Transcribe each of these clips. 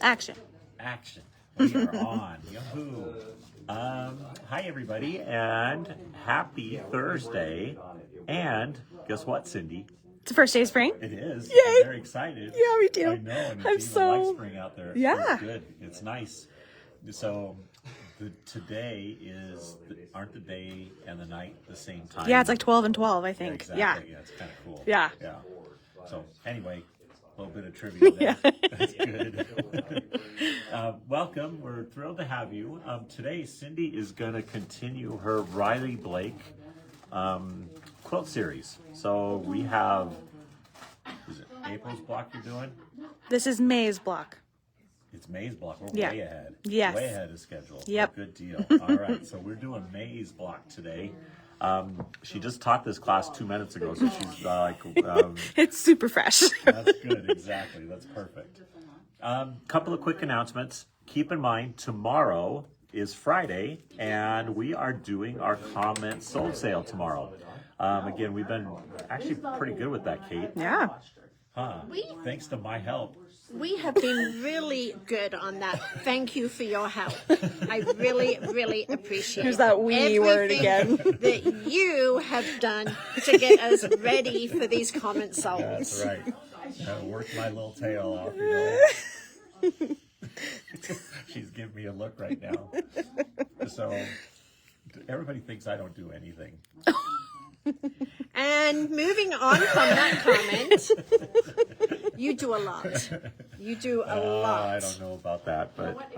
Action. Action. We are on. Yahoo. Hi, everybody, and happy Thursday. And guess what, Cindy? It's the first day of spring. It is. Yay. I'm very excited. Yeah, me too. I know. And I'm it's so even like spring out there. Yeah. It's good. It's nice. So today aren't the day and the night the same time? Yeah, it's like 12 and 12, I think. Exactly. Yeah. Yeah, it's kind of cool. Yeah. Yeah. So anyway, a little bit of trivia there. Yeah. That's good. Welcome. We're thrilled to have you. Today, Cindy is going to continue her Riley Blake quilt series. So we have, is it April's block you're doing? This is May's block. It's May's block. We're Yeah. way ahead. Yes. Way ahead of schedule. Yep. Good deal. All right. So we're doing May's block today. She just taught this class 2 minutes ago, so she's It's super fresh. that's good. Exactly. That's perfect. Couple of quick announcements. Keep in mind, tomorrow is Friday, and we are doing our comment sold sale tomorrow. Again, we've been actually pretty good with that, Kate. Yeah. Huh. Thanks to my help. We have been really good on that. Thank you for your help. I really, really appreciate There's that wee word again. that you have done to get us ready for these comment solds. That's right. Worked my little tail off, you know. She's giving me a look right now. So everybody thinks I don't do anything. And moving on from that comment, you do a lot. You do a lot. I don't know about that, but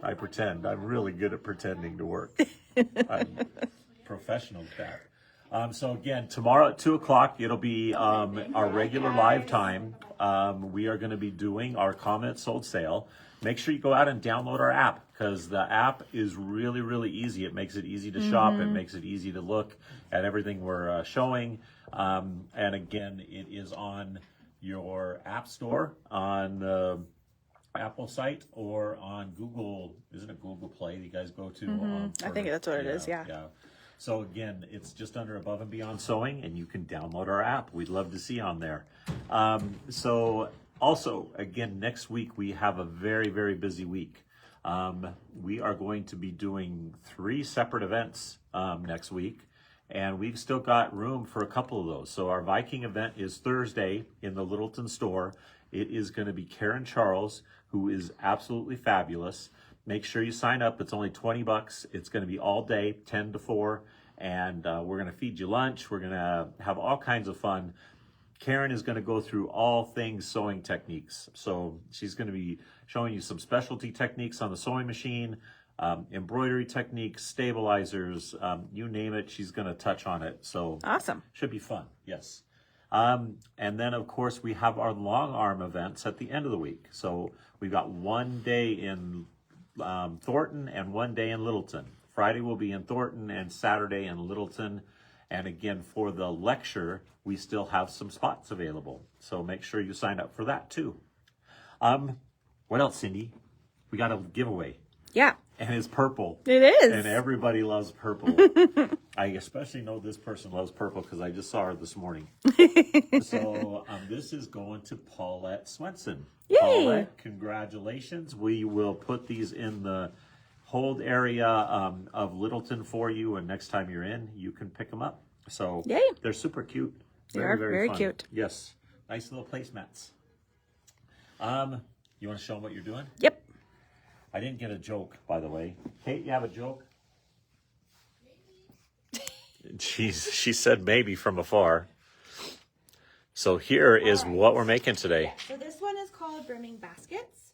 I pretend. I'm really good at pretending to work. I'm professional at that. So again, tomorrow at 2 o'clock, it'll be our regular live time. We are going to be doing our comment sold sale. Make sure you go out and download our app, because the app is really, really easy. It makes it easy to shop. It makes it easy to look at everything we're showing. And again, it is on your app store, on the Apple site, or on Google. Isn't it Google Play that you guys go to? I think that's what it is, yeah. So again, it's just under Above and Beyond Sewing, and you can download our app. We'd love to see you on there. So also, again, next week we have a very, very busy week. We are going to be doing 3 separate events next week, and we've still got room for a couple of those. So our Viking event is Thursday in the Littleton store. It is going to be Karen Charles, who is absolutely fabulous. Make sure you sign up. It's only $20. It's going to be all day, 10 to 4, and we're going to feed you lunch. We're going to have all kinds of fun. Karen is going to go through all things sewing techniques. So she's going to be showing you some specialty techniques on the sewing machine, embroidery techniques, stabilizers, you name it, she's going to touch on it. So Awesome. Should be fun, yes. And then, of course, we have our long arm events at the end of the week. So we've got one day in Thornton and one day in Littleton. Friday will be in Thornton and Saturday in Littleton. And again, for the lecture, we still have some spots available. So make sure you sign up for that too. What else, Cindy? We got a giveaway. Yeah. And it's purple. It is. And everybody loves purple. I especially know this person loves purple because I just saw her this morning. So this is going to Paulette Swenson. Yay. Paulette, congratulations. We will put these in the hold area of Littleton for you, and next time you're in, you can pick them up. So Yay. They're super cute. They are very fun. cute. Yes. Nice little placemats. You want to show them what you're doing? Yep. I didn't get a joke, by the way. Kate, you have a joke? She said maybe from afar. So here is what we're making today. So this one is called Brimming Baskets.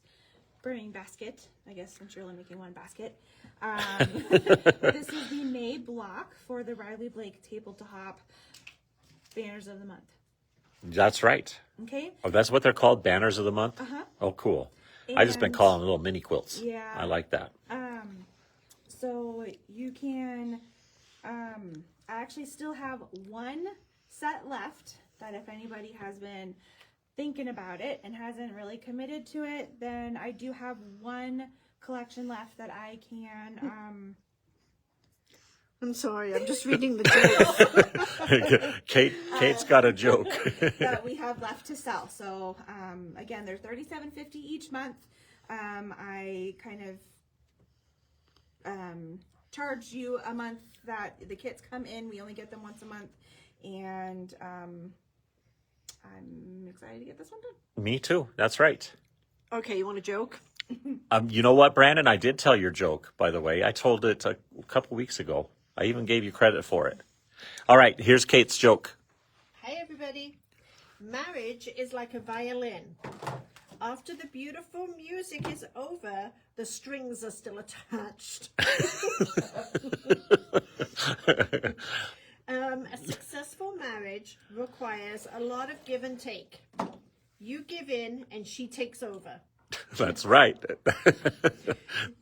Brimming Basket, I guess, since you're only making one basket. This is the May block for the Riley Blake Tabletop Banners of the Month. That's right. Okay? Oh, that's what they're called, Banners of the Month? Uh-huh. Oh, cool. I just been calling them little mini quilts. Yeah. I like that. So you can, I actually still have one set left that if anybody has been thinking about it and hasn't really committed to it, then I do have one collection left that I can, I'm sorry, I'm just reading the joke. Kate's got a joke. that we have left to sell. So again, they're $37.50 each month. I kind of charge you a month that the kits come in. We only get them once a month, and I'm excited to get this one done. Me too. That's right. Okay, you want a joke? You know what, Brandon? I did tell your joke, by the way. I told it a couple weeks ago. I even gave you credit for it. All right, here's Kate's joke. Hey, everybody. Marriage is like a violin. After the beautiful music is over, the strings are still attached. A successful marriage requires a lot of give and take. You give in and she takes over. That's right.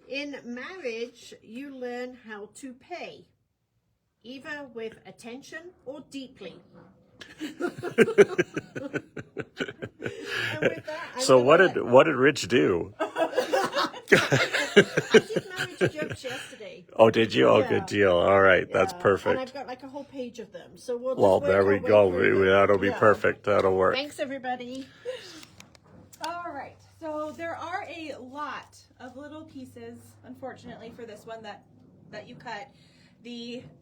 In marriage, you learn how to pay, either with attention or deeply. And with that, So what did Rich do? I did marriage jokes yesterday. Oh, did you? Oh, Yeah. good deal. All right, that's And perfect. I've got like a whole page of them. So we'll just Well, work there our we way go. through them. That'll be Yeah. perfect. That'll work. Thanks, everybody. All right, so there are a lot of little pieces, unfortunately, for this one that you cut.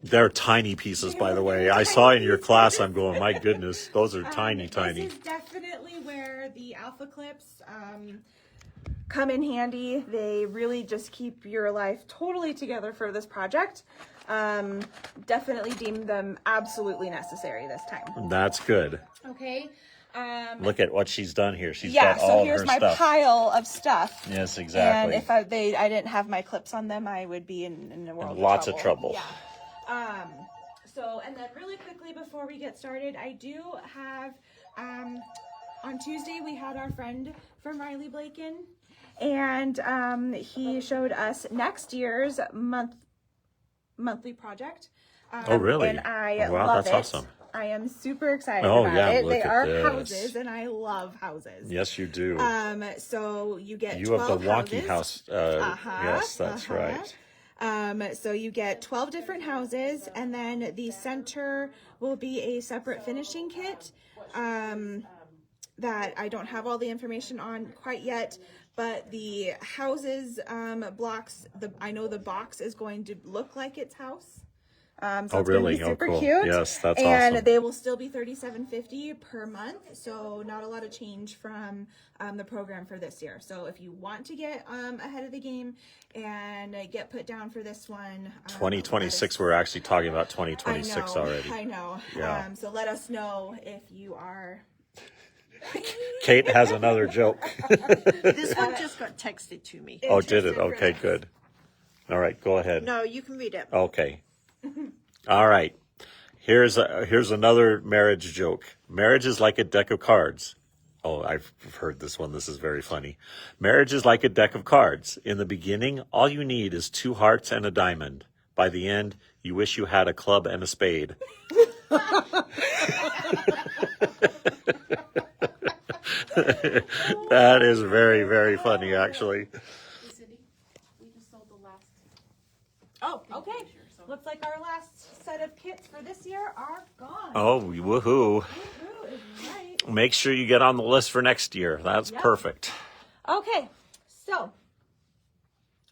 They're tiny pieces, by the way. I saw in your class, I'm going, my goodness, those are tiny. This is definitely where the alpha clips come in handy. They really just keep your life totally together for this project. Definitely deem them absolutely necessary this time. That's good. Okay. Look at what she's done here. She's Yeah, got so all of here's her my stuff. pile of stuff. Yes, And exactly. if I didn't have my clips on them, I would be in a world Lots of of trouble. trouble. Yeah. So, and then really quickly before we get started, I do have, on Tuesday we had our friend from Riley Blaken, and he showed us next year's monthly project. Oh, really? And I Oh, wow, love that's it. awesome. I am super excited Oh, about yeah, it. look They at are this. houses, and I love houses. Yes, you do. So you get You 12 have the wonky houses. house. Yes, that's right. So you get 12 different houses, and then the center will be a separate finishing kit that I don't have all the information on quite yet. But the houses blocks, I know the box is going to look like its house. So Oh, it's gonna really? be Oh, super cool. cute. Yes, that's and awesome. they will still be $37.50 per month, so not a lot of change from the program for this year. So if you want to get ahead of the game and get put down for this one, 2026, we're actually talking about 2026 already. I know. Yeah. So let us know if you are. Kate has another joke. This one just got texted to me. Oh, did it? Interested for Okay, this. good. All right, go ahead. No, you can read it. Okay. All right. Here's another marriage joke. Marriage is like a deck of cards. Oh, I've heard this one. This is very funny. Marriage is like a deck of cards. In the beginning, all you need is 2 hearts and a diamond. By the end, you wish you had a club and a spade. That is very, very funny, actually. We just sold the last. Oh, okay. Looks like our last set of kits for this year are gone. Oh, woohoo. Woohoo is right. Make sure you get on the list for next year. That's Yep. perfect. Okay, so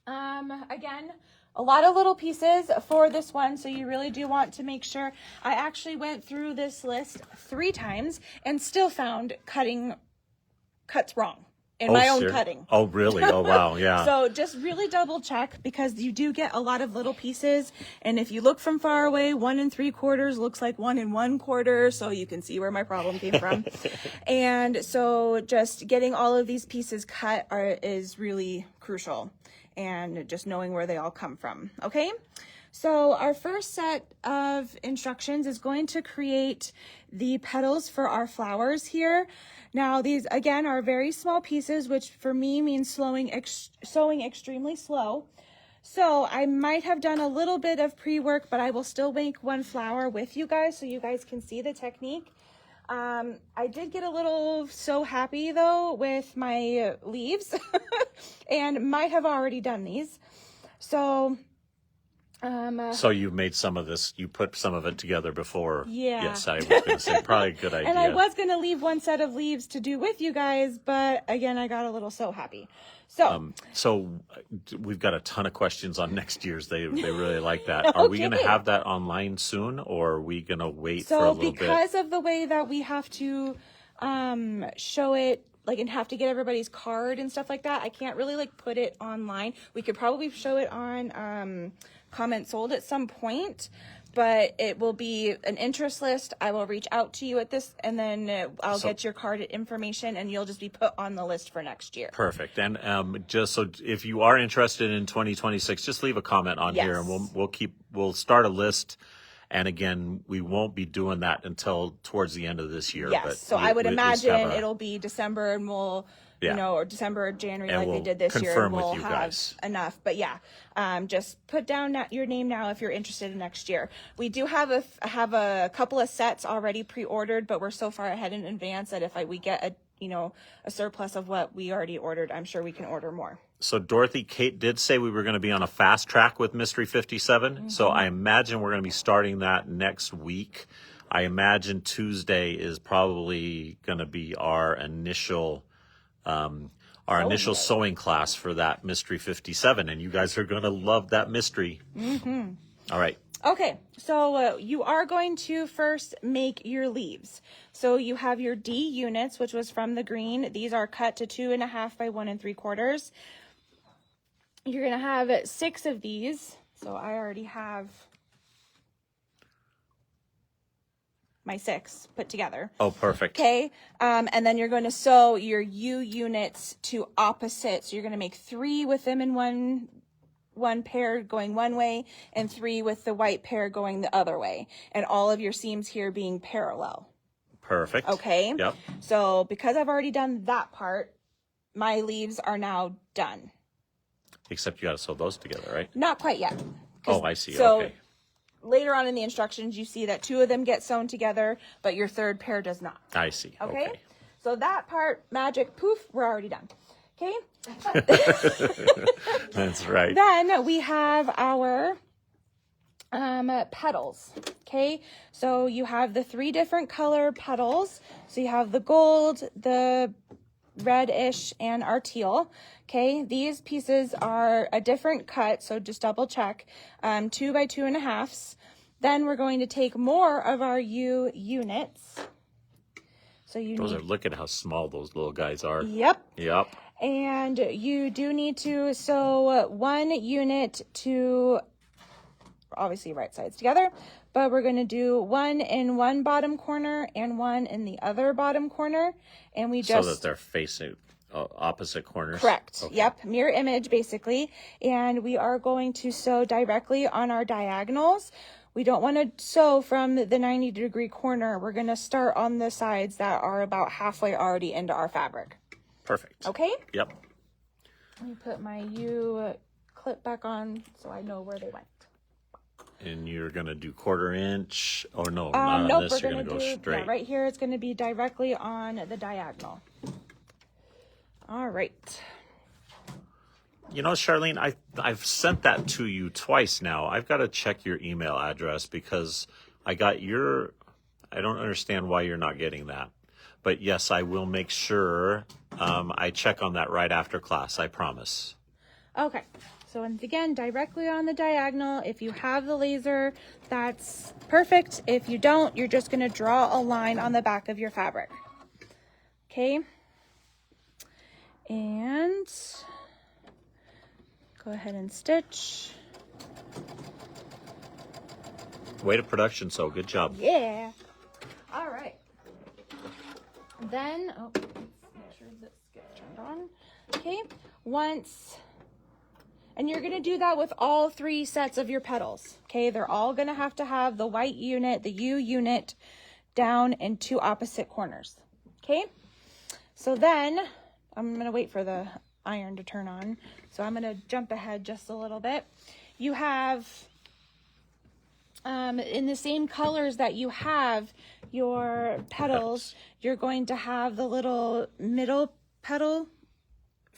again, a lot of little pieces for this one, so you really do want to make sure. I actually went through this list 3 times and still found cuts wrong in my own cutting. Oh, really? Oh, wow. Yeah. So just really double check, because you do get a lot of little pieces. And if you look from far away, 1 3/4 looks like 1 1/4. So you can see where my problem came from. And so just getting all of these pieces cut is really crucial, and just knowing where they all come from. Okay. So our first set of instructions is going to create the petals for our flowers here. Now these again are very small pieces, which for me means sewing extremely slow. So I might have done a little bit of pre-work, but I will still make one flower with you guys so you guys can see the technique. I did get a little so happy though with my leaves and might have already done these. So So you made some of this, you put some of it together before. Yeah. Yes, I was going to say probably a good idea. And I was going to leave one set of leaves to do with you guys, but again, I got a little so happy. So, We've got a ton of questions on next year's. They really like that. Are we going to have that online soon, or are we going to wait for a little bit? So because of the way that we have to show it, like, and have to get everybody's card and stuff like that, I can't really like put it online. We could probably show it on Comment Sold at some point, but it will be an interest list. I will reach out to you at this, and then I'll get your card information, and you'll just be put on the list for next year. Perfect. And just so if you are interested in 2026, just leave a comment on here, and we'll start a list. And again, we won't be doing that until towards the end of this year. Yes. But So I would imagine it'll be December, and we'll, or December or January, and like they did this year. Confirm We'll with you have guys. enough. But yeah, just put down your name now if you're interested in next year. We do have a couple of sets already pre-ordered, but we're so far ahead in advance that if we get a surplus of what we already ordered, I'm sure we can order more. So Dorothy, Kate did say we were going to be on a fast track with Mystery 57. Mm-hmm. So I imagine we're going to be starting that next week. I imagine Tuesday is probably going to be our initial sewing class for that Mystery 57. And you guys are going to love that mystery. Mm-hmm. All right. Okay, so you are going to first make your leaves. So you have your D units, which was from the green. These are cut to 2.5 by 1 3/4. You're going to have 6 of these. So I already have my 6 put together. Oh, perfect. Okay, and then you're going to sew your U units to opposite. So you're going to make 3 with them in one pair going one way, and 3 with the white pair going the other way, and all of your seams here being parallel. Perfect. Okay. Yep. So because I've already done that part, my leaves are now done. Except you got to sew those together, right? Not quite yet. Oh, I see. So okay. Later on in the instructions, you see that 2 of them get sewn together, but your third pair does not. I see. Okay. So that part, magic, poof, we're already done. Okay. That's right. Then we have our petals. Okay, so you have the 3 different color petals. So you have the gold, the reddish, and our teal. Okay, these pieces are a different cut, so just double check. 2 by 2.5. Then we're going to take more of our U units. So look at how small those little guys are. Yep. Yep. And you do need to sew 1 unit to, obviously, right sides together, but we're going to do 1 in one bottom corner and 1 in the other bottom corner, and we just so that they're facing opposite corners. Correct. Okay. Yep, mirror image basically, and we are going to sew directly on our diagonals. We don't want to sew from the 90-degree corner. We're going to start on the sides that are about halfway already into our fabric. Perfect. Okay? Yep. Let me put my U clip back on so I know where they went. And you're going to do 1/4 inch. Oh, no, not on nope, this. we're You're going to go straight. Yeah, right here, it's going to be directly on the diagonal. All right. You know, Charlene, I've sent that to you twice now. I've got to check your email address because I got I don't understand why you're not getting that. But yes, I will make sure I check on that right after class, I promise. Okay. So once again, directly on the diagonal. If you have the laser, that's perfect. If you don't, you're just going to draw a line on the back of your fabric. Okay. And go ahead and stitch. Way to production, so good job. Yeah. All right. Then, make sure this gets turned on. Okay. And you're going to do that with all 3 sets of your petals. Okay. They're all going to have the white unit, the U unit down in 2 opposite corners. Okay. So then I'm going to wait for the iron to turn on. So I'm going to jump ahead just a little bit. You have, in the same colors that you have your petals, you're going to have the little middle petal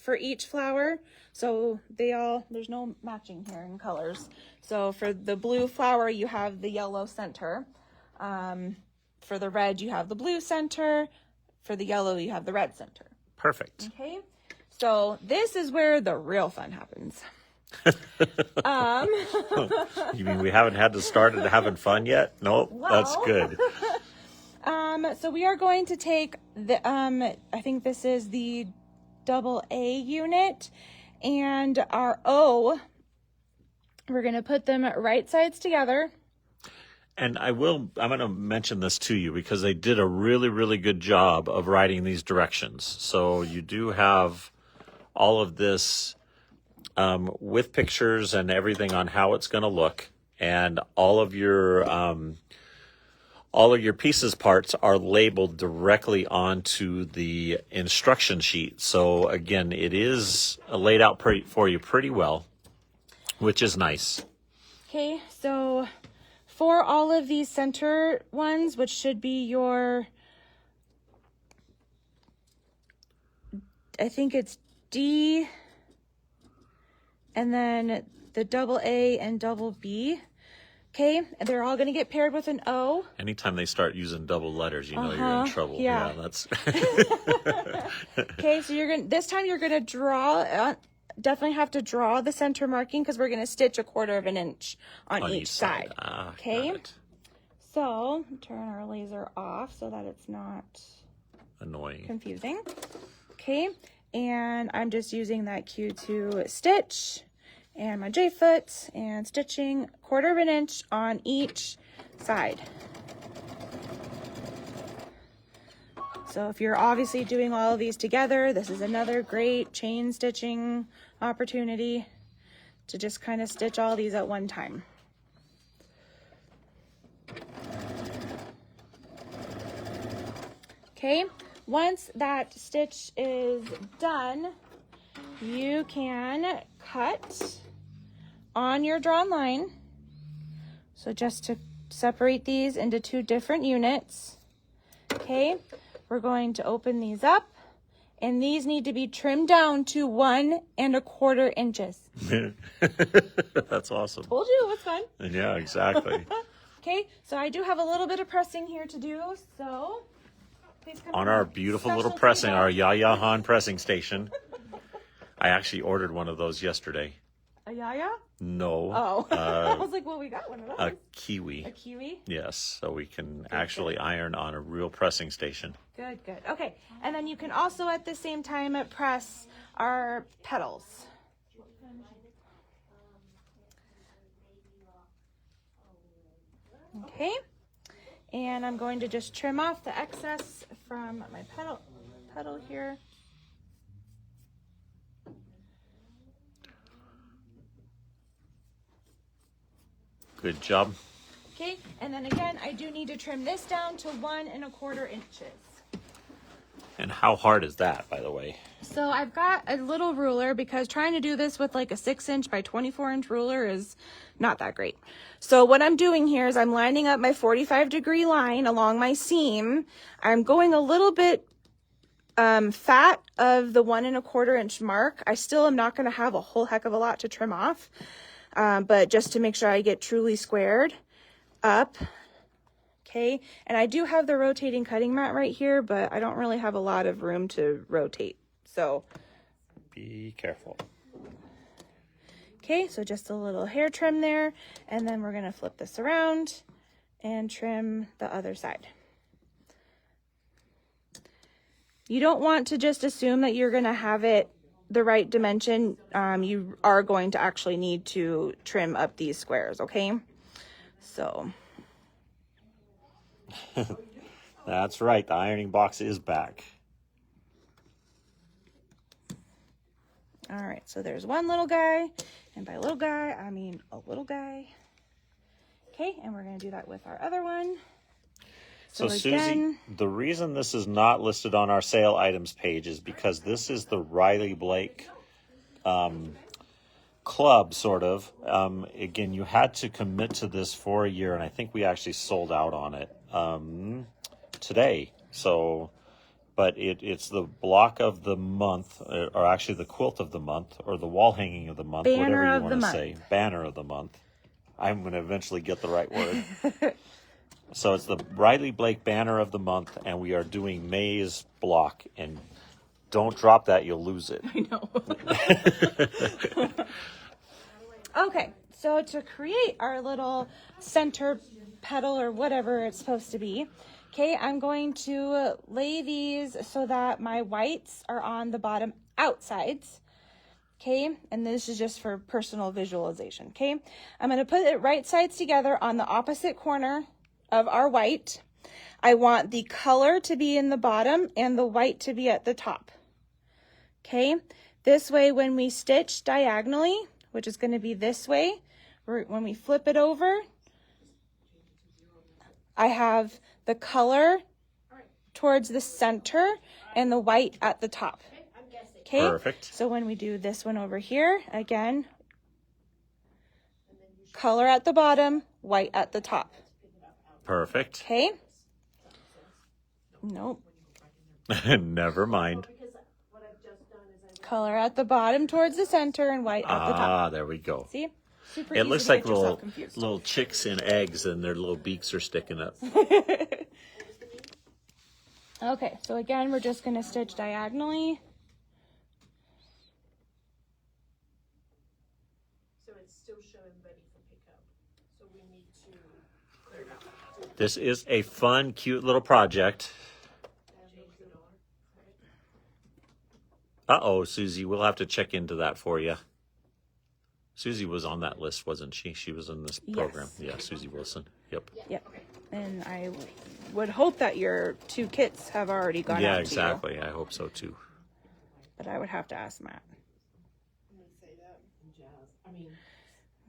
for each flower. So there's no matching here in colors. So for the blue flower, you have the yellow center. For the red, you have the blue center. For the yellow, you have the red center. Perfect. Okay. So this is where the real fun happens. You mean we haven't had to start at having fun yet? Nope, that's good. So we are going to take the, I think this is the AA unit and our O. We're going to put them right sides together. And I'm going to mention this to you because they did a really, really good job of writing these directions. So you do have all of this with pictures and everything on how it's going to look. And all of your pieces parts are labeled directly onto the instruction sheet. So again, it is laid out for you pretty well, which is nice. Okay, so for all of these center ones, which should be your, I think it's D, and then the AA and B. Okay, they're all going to get paired with an O. Anytime they start using double letters, you know you're in trouble. Yeah. That's Okay, so this time you're going to draw, definitely have to draw the center marking because we're going to stitch 1/4 inch on each side. Okay, so turn our laser off so that it's not annoying, confusing. Okay, and I'm just using that Q2 stitch and my J-foot and stitching 1/4 inch on each side. So if you're obviously doing all of these together, this is another great chain stitching opportunity to just kind of stitch all these at one time. Okay, once that stitch is done, you can cut on your drawn line. So just to separate these into 2 different units. Okay, we're going to open these up, and these need to be trimmed down to 1 1/4 inches. That's awesome. Told you it was fun. Yeah, exactly. Okay, so I do have a little bit of pressing here to do, so please come on our beautiful little special pressing, table. our Yaya Han pressing station. I actually ordered one of those yesterday. A yaya? No. Oh, I was like, well, we got one of those. A kiwi. A kiwi? Yes, so we can actually iron on a real pressing station. Good, good. Okay, and then you can also at the same time press our petals. Okay, and I'm going to just trim off the excess from my petal here. Good job. Okay, and then again, I do need to trim this down to 1 1/4 inches. And how hard is that, by the way? So I've got a little ruler because trying to do this with like a 6-inch by 24-inch ruler is not that great. So what I'm doing here is I'm lining up my 45-degree line along my seam. I'm going a little bit fat of the 1 1/4 inch mark. I still am not going to have a whole heck of a lot to trim off, but just to make sure I get truly squared up. Okay, and I do have the rotating cutting mat right here, but I don't really have a lot of room to rotate. So be careful. Okay, so just a little hair trim there, and then we're going to flip this around and trim the other side. You don't want to just assume that you're going to have it the right dimension. You are going to actually need to trim up these squares, okay? So That's right, the ironing box is back. all right, so there's one little guy, and by little guy, I mean a little guy. Okay, and we're going to do that with our other one. So Susie, the reason this is not listed on our sale items page is because this is the Riley Blake club, sort of. Again, you had to commit to this for a year, and I think we actually sold out on it today. So but it's the block of the month, or actually the quilt of the month, or the wall hanging of the month, Banner whatever you of want the to month. say. Banner of the month. I'm going to eventually get the right word. So it's the Riley Blake Banner of the month, and we are doing May's block. And don't drop that, you'll lose it. I know. Okay, so to create our little center petal or whatever it's supposed to be, okay, I'm going to lay these so that my whites are on the bottom outsides. Okay, and this is just for personal visualization. Okay, I'm going to put it right sides together on the opposite corner of our white. I want the color to be in the bottom and the white to be at the top. Okay, this way when we stitch diagonally, which is going to be this way, when we flip it over, I have the color towards the center and the white at the top. Okay, Perfect. so when we do this one over here, again, color at the bottom, white at the top. Perfect. Okay. Nope. Never mind. Color at the bottom towards the center and white at the top. Ah, there we go. See? Super It easy looks to like get yourself little confused. little chicks in eggs, and their little beaks are sticking up. Okay, so again, we're just going to stitch diagonally. So it's still showing ready for pickup. So we need to clear it up. This is a fun, cute little project. Uh-oh, Susie, we'll have to check into that for you. Susie was on that list, wasn't she? She was in this program. Yes. Yeah, Susie Wilson. Yep. Yep. And I would hope that your 2 kits have already gone Yeah, out exactly. to you. I hope so too. But I would have to ask Matt.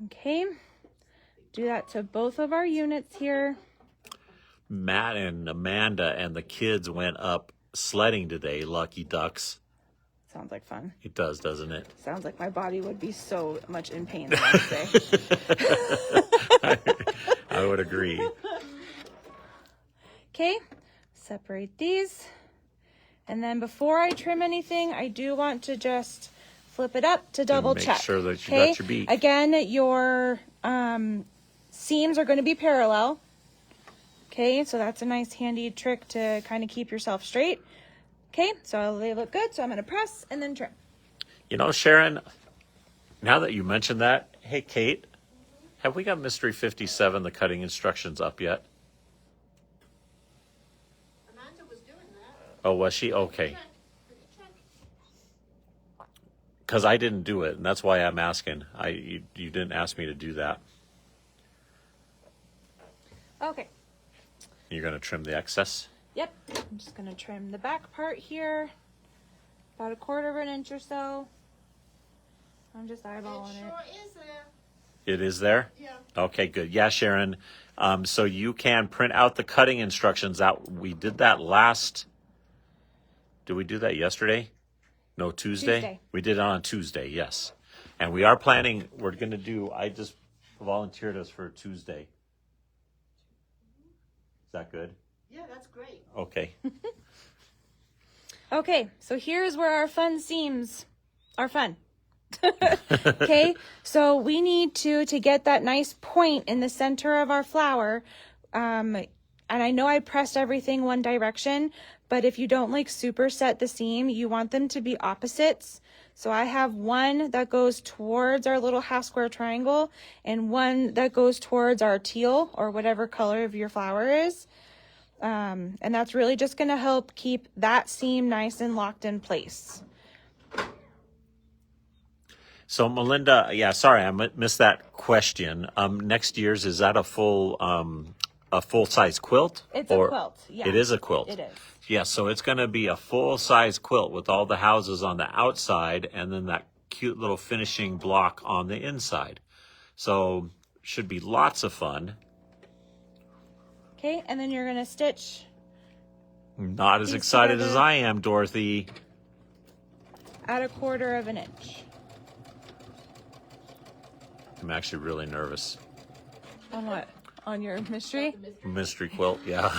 Okay. Do that to both of our units here. Matt and Amanda and the kids went up sledding today, lucky ducks. Sounds like fun. It does, doesn't it? Sounds like my body would be so much in pain the next day. I would agree. Okay, separate these. And then before I trim anything, I do want to just flip it up to double make check. sure that you okay? got your beak. Again, your seams are going to be parallel. Okay, so that's a nice handy trick to kind of keep yourself straight. Okay, so they look good, so I'm going to press and then trim. You know, Sharon, now that you mentioned that, hey, Kate, have we got Mystery 57, the cutting instructions, up yet? Amanda was doing that. Oh, was she? Okay. Because I didn't do it, and that's why I'm asking. You didn't ask me to do that. Okay. You're going to trim the excess? Yep, I'm just going to trim the back part here, about 1/4 inch or so. I'm just eyeballing it. Sure is there. It is there? Yeah. Okay, good. Yeah, Sharon. So you can print out the cutting instructions out. We did that last. Did we do that yesterday? No, Tuesday? Tuesday. We did it on Tuesday, yes. And we are planning, we're going to do, I just volunteered us for Tuesday. Is that good? Yeah, that's great. Okay. Okay, so here's where our fun seams are fun. Okay, so we need to get that nice point in the center of our flower. And I know I pressed everything one direction, but if you don't like superset the seam, you want them to be opposites. So I have one that goes towards our little half square triangle and one that goes towards our teal or whatever color of your flower is. And that's really just going to help keep that seam nice and locked in place. So Melinda, yeah, sorry, I missed that question. Next year's, is that a full size quilt? It's a quilt, yeah. It is a quilt. It is. Yeah, so it's going to be a full size quilt with all the houses on the outside and then that cute little finishing block on the inside. So should be lots of fun. Okay, and then you're going to stitch Not as These excited as together. I am, Dorothy. at 1/4 inch. I'm actually really nervous. On what? On your mystery? Mystery quilt, yeah.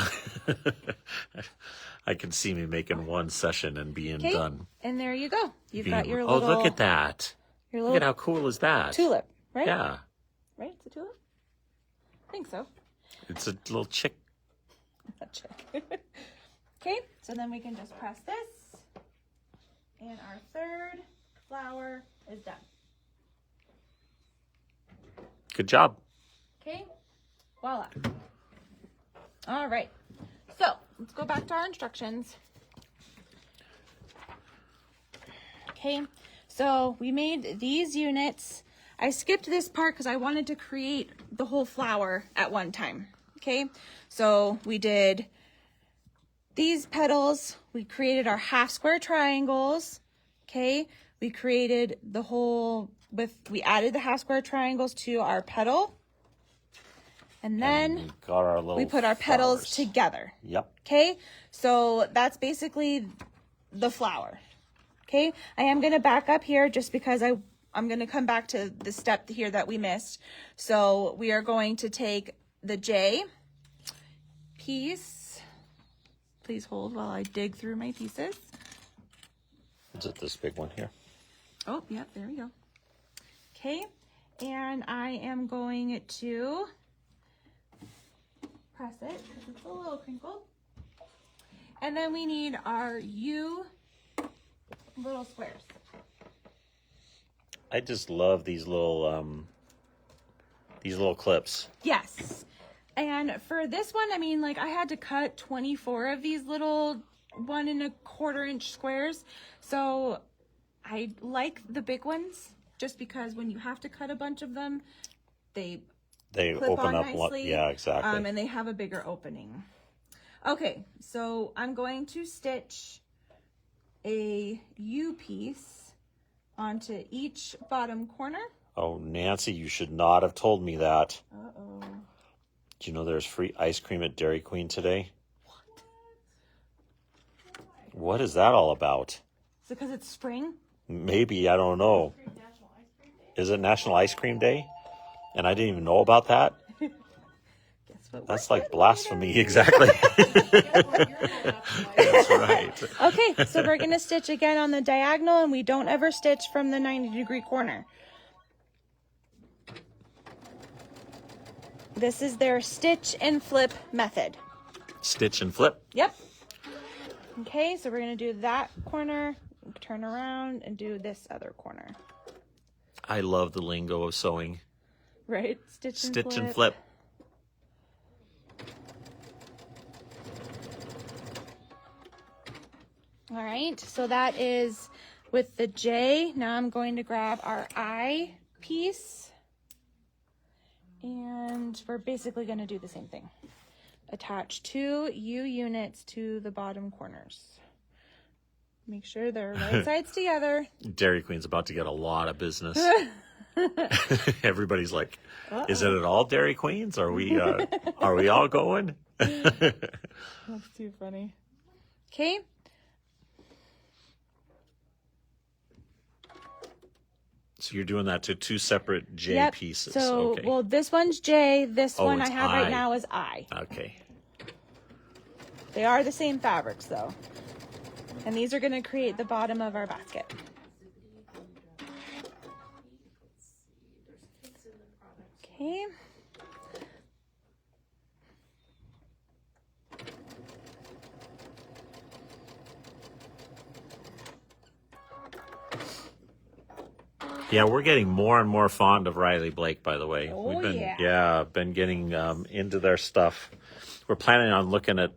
I can see me making one session and being Okay, done. and there you go. You've got your little. Oh, look at that. Your Look little at how cool is that? tulip, right? Yeah. Right? It's a tulip? I think so. It's a little chick. Check. Okay, so then we can just press this, and our third flower is done. Good job. Okay, voila. All right, so let's go back to our instructions. Okay, so we made these units. I skipped this part because I wanted to create the whole flower at one time. Okay, so we did these petals, we created our half square triangles. Okay, we created the whole we added the half square triangles to our petal. And then we got our little we put our petals flowers. together. Yep. Okay, so that's basically the flower. Okay, I am going to back up here just because I'm going to come back to the step here that we missed. So we are going to take the J piece. Please hold while I dig through my pieces. Is it this big one here? Oh, yep, there we go. Okay, and I am going to press it because it's a little crinkled. And then we need our U little squares. I just love these little clips. Yes. And for this one, I mean, like I had to cut 24 of these little 1 1/4 inch squares. So I like the big ones just because when you have to cut a bunch of them, they clip open on up. nicely. Yeah, exactly. And they have a bigger opening. Okay, so I'm going to stitch a U piece onto each bottom corner. Oh, Nancy, you should not have told me that. Uh-oh. Do you know there's free ice cream at Dairy Queen today? What is that all about? Is it because it's spring? Maybe, I don't know. Is it National Ice Cream Day? And I didn't even know about that? Guess what? That's like blasphemy, exactly. That's right. Okay, so we're going to stitch again on the diagonal, and we don't ever stitch from the 90-degree corner. This is their stitch and flip method. Stitch and flip. Yep. Okay, so we're going to do that corner, turn around, and do this other corner. I love the lingo of sewing. Right? Stitch and Stitch flip. and flip. All right, so that is with the J. Now I'm going to grab our I piece. And we're basically going to do the same thing. Attach 2 U units to the bottom corners. Make sure they're right sides together. Dairy Queen's about to get a lot of business. Everybody's like, is it at all Dairy Queens? Are we all going? That's too funny. Okay. So you're doing that to 2 separate J Yep. pieces. So, Okay. well, this one's J. This one I it's have I. right now is I. Okay. They are the same fabrics, though. And these are going to create the bottom of our basket. Okay. Yeah, we're getting more and more fond of Riley Blake, by the way. Oh, We've yeah. been getting into their stuff. We're planning on looking at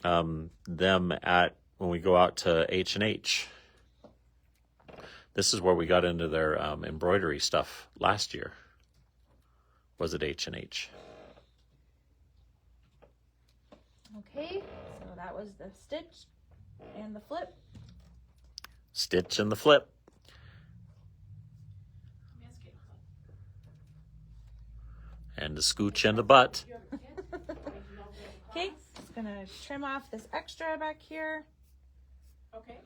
them at when we go out to H&H. This is where we got into their embroidery stuff last year. Was it H&H? Okay, so that was the stitch and the flip. Stitch and the flip. And the scooch and the butt. Okay, just gonna trim off this extra back here. Okay.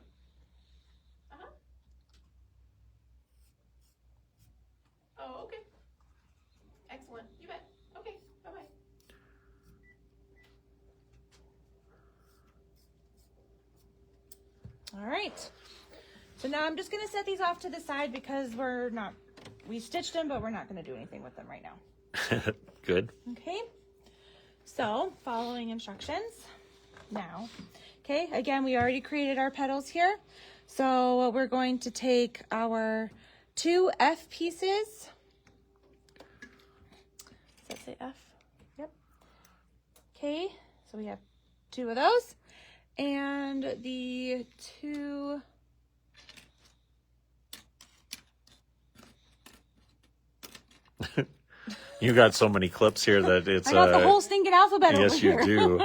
Oh, okay. Excellent. You bet. Okay. Bye-bye. right. So now I'm just going to set these off to the side because we stitched them, but we're not going to do anything with them right now. Good. Okay. So following instructions now. Okay. Again, we already created our petals here. So we're going to take our 2 F pieces. Does that say F? Yep. Okay. So we have 2 of those. And the 2... You got so many clips here that it's I got the whole stinking alphabet over yes, here. you do.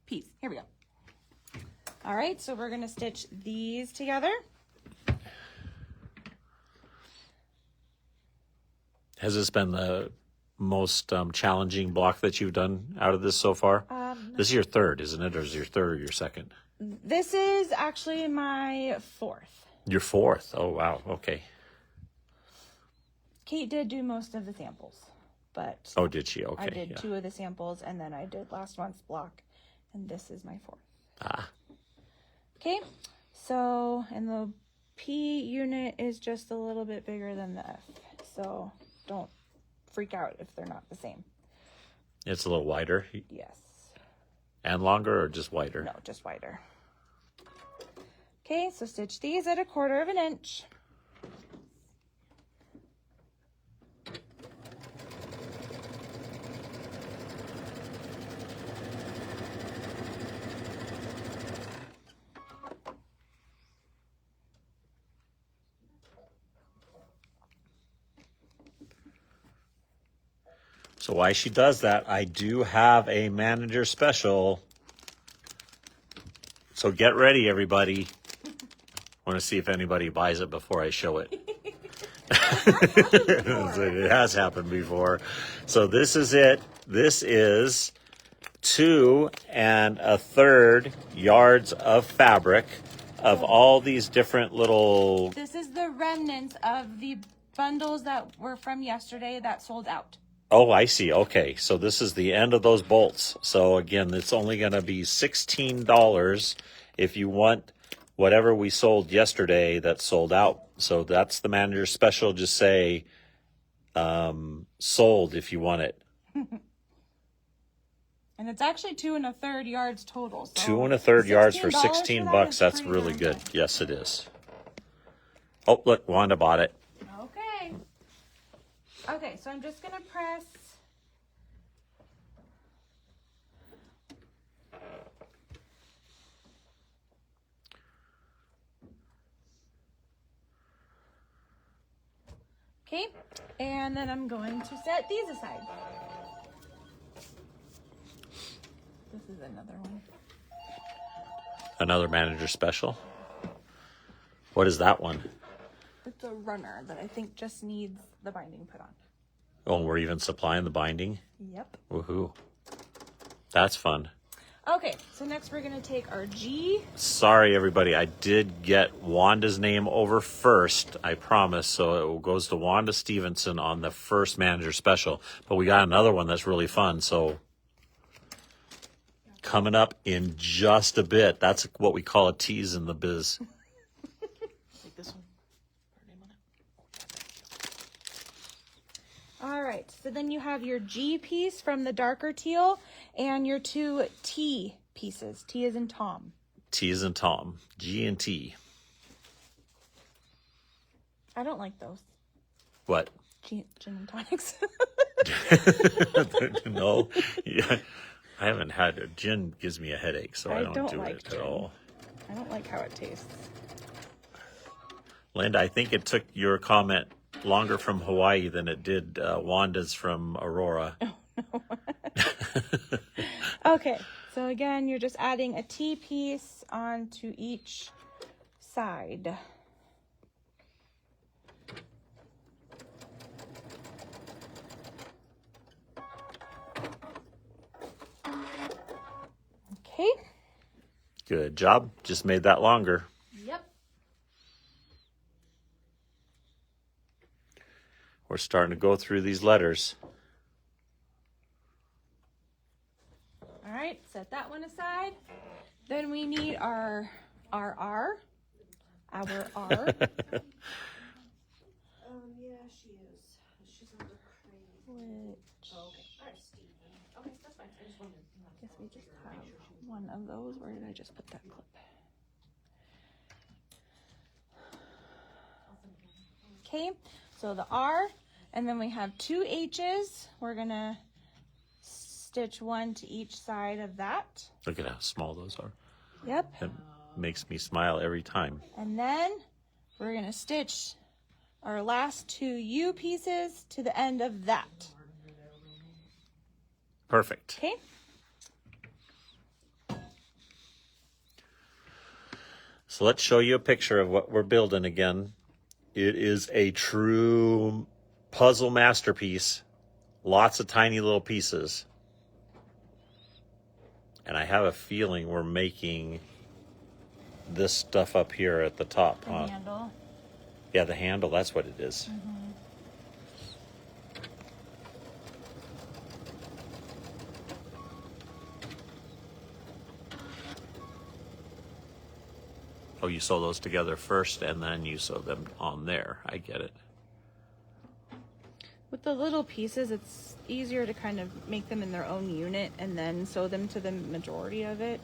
Piece. Here we go. All right, so we're going to stitch these together. Has this been the most challenging block that you've done out of this so far? This is your third, isn't it? Or is it your third or your second? This is actually my 4th. Your 4th. Oh, wow. Okay. Kate did do most of the samples, but Oh, did she? Okay. I did yeah. 2 of the samples, and then I did last month's block, and this is my 4th. Ah. Okay, so, and the P unit is just a little bit bigger than the F, so don't freak out if they're not the same. It's a little wider Yes. and longer, or just wider? No, just wider. Okay, so stitch these at 1/4 inch. So while she does that, I do have a manager special. So get ready, everybody. I want to see if anybody buys it before I show it. It has happened before. So this is it. This is 2 1/3 yards of fabric of all these different little... This is the remnants of the bundles that were from yesterday that sold out. Oh, I see. Okay. So this is the end of those bolts. So again, it's only going to be $16 if you want whatever we sold yesterday that sold out. So that's the manager's special. Just say sold if you want it. And it's actually 2 1/3 yards total. So 2 1/3 yards for $16 16 for bucks. that is That's pretty really darn good. Yes, it is. Oh, look, Wanda bought it. Okay. Okay, so I'm just going to press. Okay, and then I'm going to set these aside. This is another one. Another manager special. What is that one? It's a runner that I think just needs the binding put on. Oh, we're even supplying the binding? Yep. Woohoo. That's fun. Okay, so next we're going to take our G. Sorry, everybody. I did get Wanda's name over first, I promise. So it goes to Wanda Stevenson on the first manager special. But we got another one that's really fun. So coming up in just a bit. That's what we call a tease in the biz. Take this one. Put her name on it. All right, so then you have your G piece from the darker teal and your 2 T pieces. T is in Tom. T is in Tom. G and T. I don't like those. What? Gin and tonics. No. Yeah. I haven't had a gin gives me a headache, so I don't do like it gin. at all. I don't like how it tastes. Linda, I think it took your comment longer from Hawaii than it did Wanda's from Aurora. Okay, so again, you're just adding a T piece onto each side. Okay. Good job. Just made that longer. Yep. We're starting to go through these letters. All right, set that one aside. Then we need our R. Yeah, she is. She's on the crane. Which Oh, okay. All right, Stephen. Okay, that's fine. I just wanted to. I guess we just have one of those. Where did I just put that clip? Okay, so the R, and then we have 2 H's. We're gonna stitch one to each side of that. Look at how small those are. Yep. It makes me smile every time. And then we're gonna stitch our last 2 U pieces to the end of that. Perfect. Okay. So let's show you a picture of what we're building again. It is a true puzzle masterpiece. Lots of tiny little pieces. And I have a feeling we're making this stuff up here at the top, The huh? handle. Yeah, the handle, that's what it is. Oh, you sew those together first and then you sew them on there. I get it. With the little pieces, it's easier to kind of make them in their own unit and then sew them to the majority of it.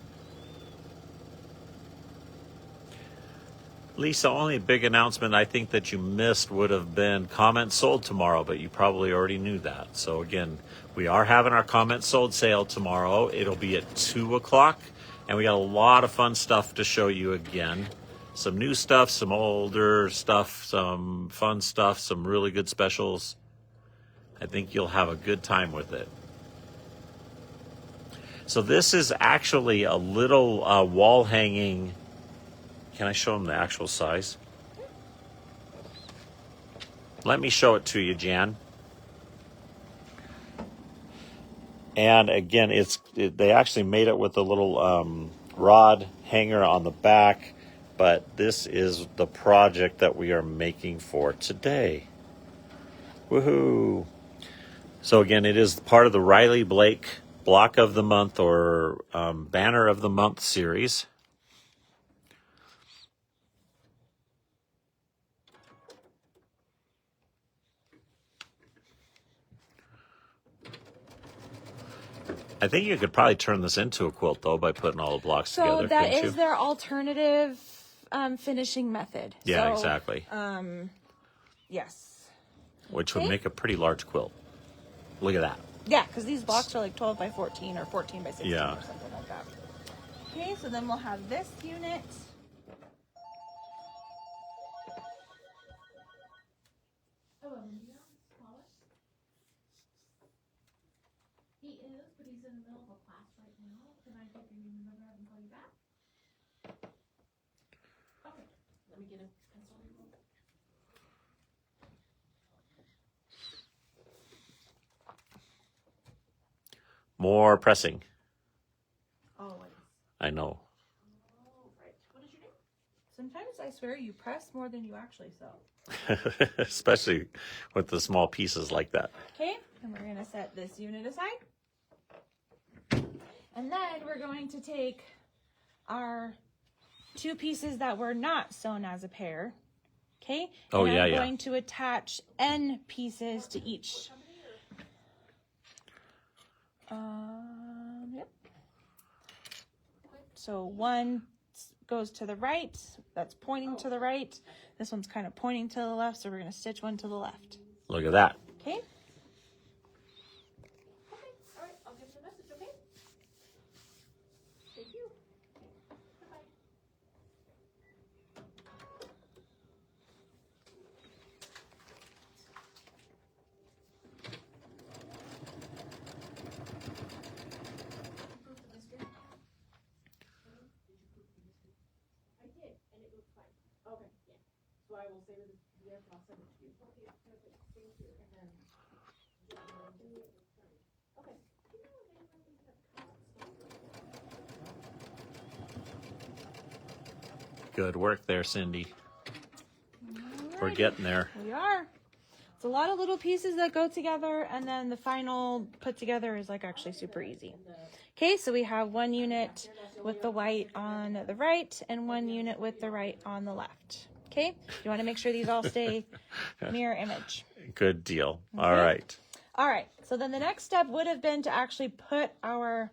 Lisa, only big announcement I think that you missed would have been comments sold tomorrow, but you probably already knew that. So again, we are having our comments sold sale tomorrow. It'll be at 2 o'clock, and we got a lot of fun stuff to show you again. Some new stuff, some older stuff, some fun stuff, some really good specials. I think you'll have a good time with it. So this is actually a little wall hanging. Can I show them the actual size? Let me show it to you, Jan. And again, they actually made it with a little rod hanger on the back, but this is the project that we are making for today. Woohoo! So again, it is part of the Riley Blake Block of the Month or Banner of the Month series. I think you could probably turn this into a quilt, though, by putting all the blocks together. So that couldn't is you? their alternative finishing method. Yeah, So, exactly. Yes. Which would Okay. make a pretty large quilt. Look at that. Yeah, because these blocks are like 12 by 14 or 14 by 16 Yeah. or something like that. Okay, so then we'll have this unit. He is, but he's in the middle of a class right now. Can I take your name and number and call you back? Okay, let me get a pencil. More pressing. Always. I know. Right. What is your name? Sometimes I swear you press more than you actually sew. Especially with the small pieces like that. Okay, and we're gonna set this unit aside. And then we're going to take our 2 pieces that were not sewn as a pair. Okay? Oh, and yeah, I'm yeah. going to attach N pieces to each. Yep. So one goes to the right, that's pointing to the right. This one's kind of pointing to the left, so we're going to stitch one to the left. Look at that. Okay? Okay, all right, I'll give him the message, okay? Thank you. Bye-bye. I did, and it looks fine. Okay, yeah. So I will save it as PDF and I'll send it to you. Okay, perfect. Thank you. And then. Okay. Good work there, Cindy. We're getting there. We are. It's a lot of little pieces that go together, and then the final put together is like actually super easy. Okay, so we have one unit with the white on the right and one unit with the right on the left. Okay, you want to make sure these all stay mirror image. Good deal. Okay. All right. All right, so then the next step would have been to actually put our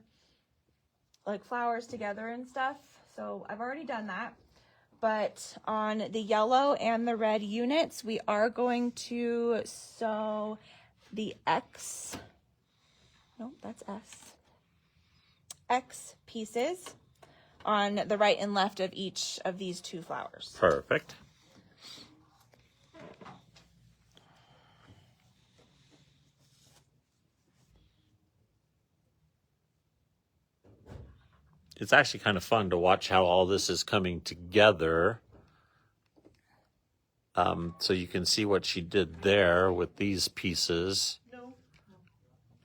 like flowers together and stuff. So I've already done that. But on the yellow and the red units, we are going to sew the X. No, that's S. X pieces on the right and left of each of these two flowers. Perfect. It's actually kind of fun to watch how all this is coming together. So you can see what she did there with these pieces. No.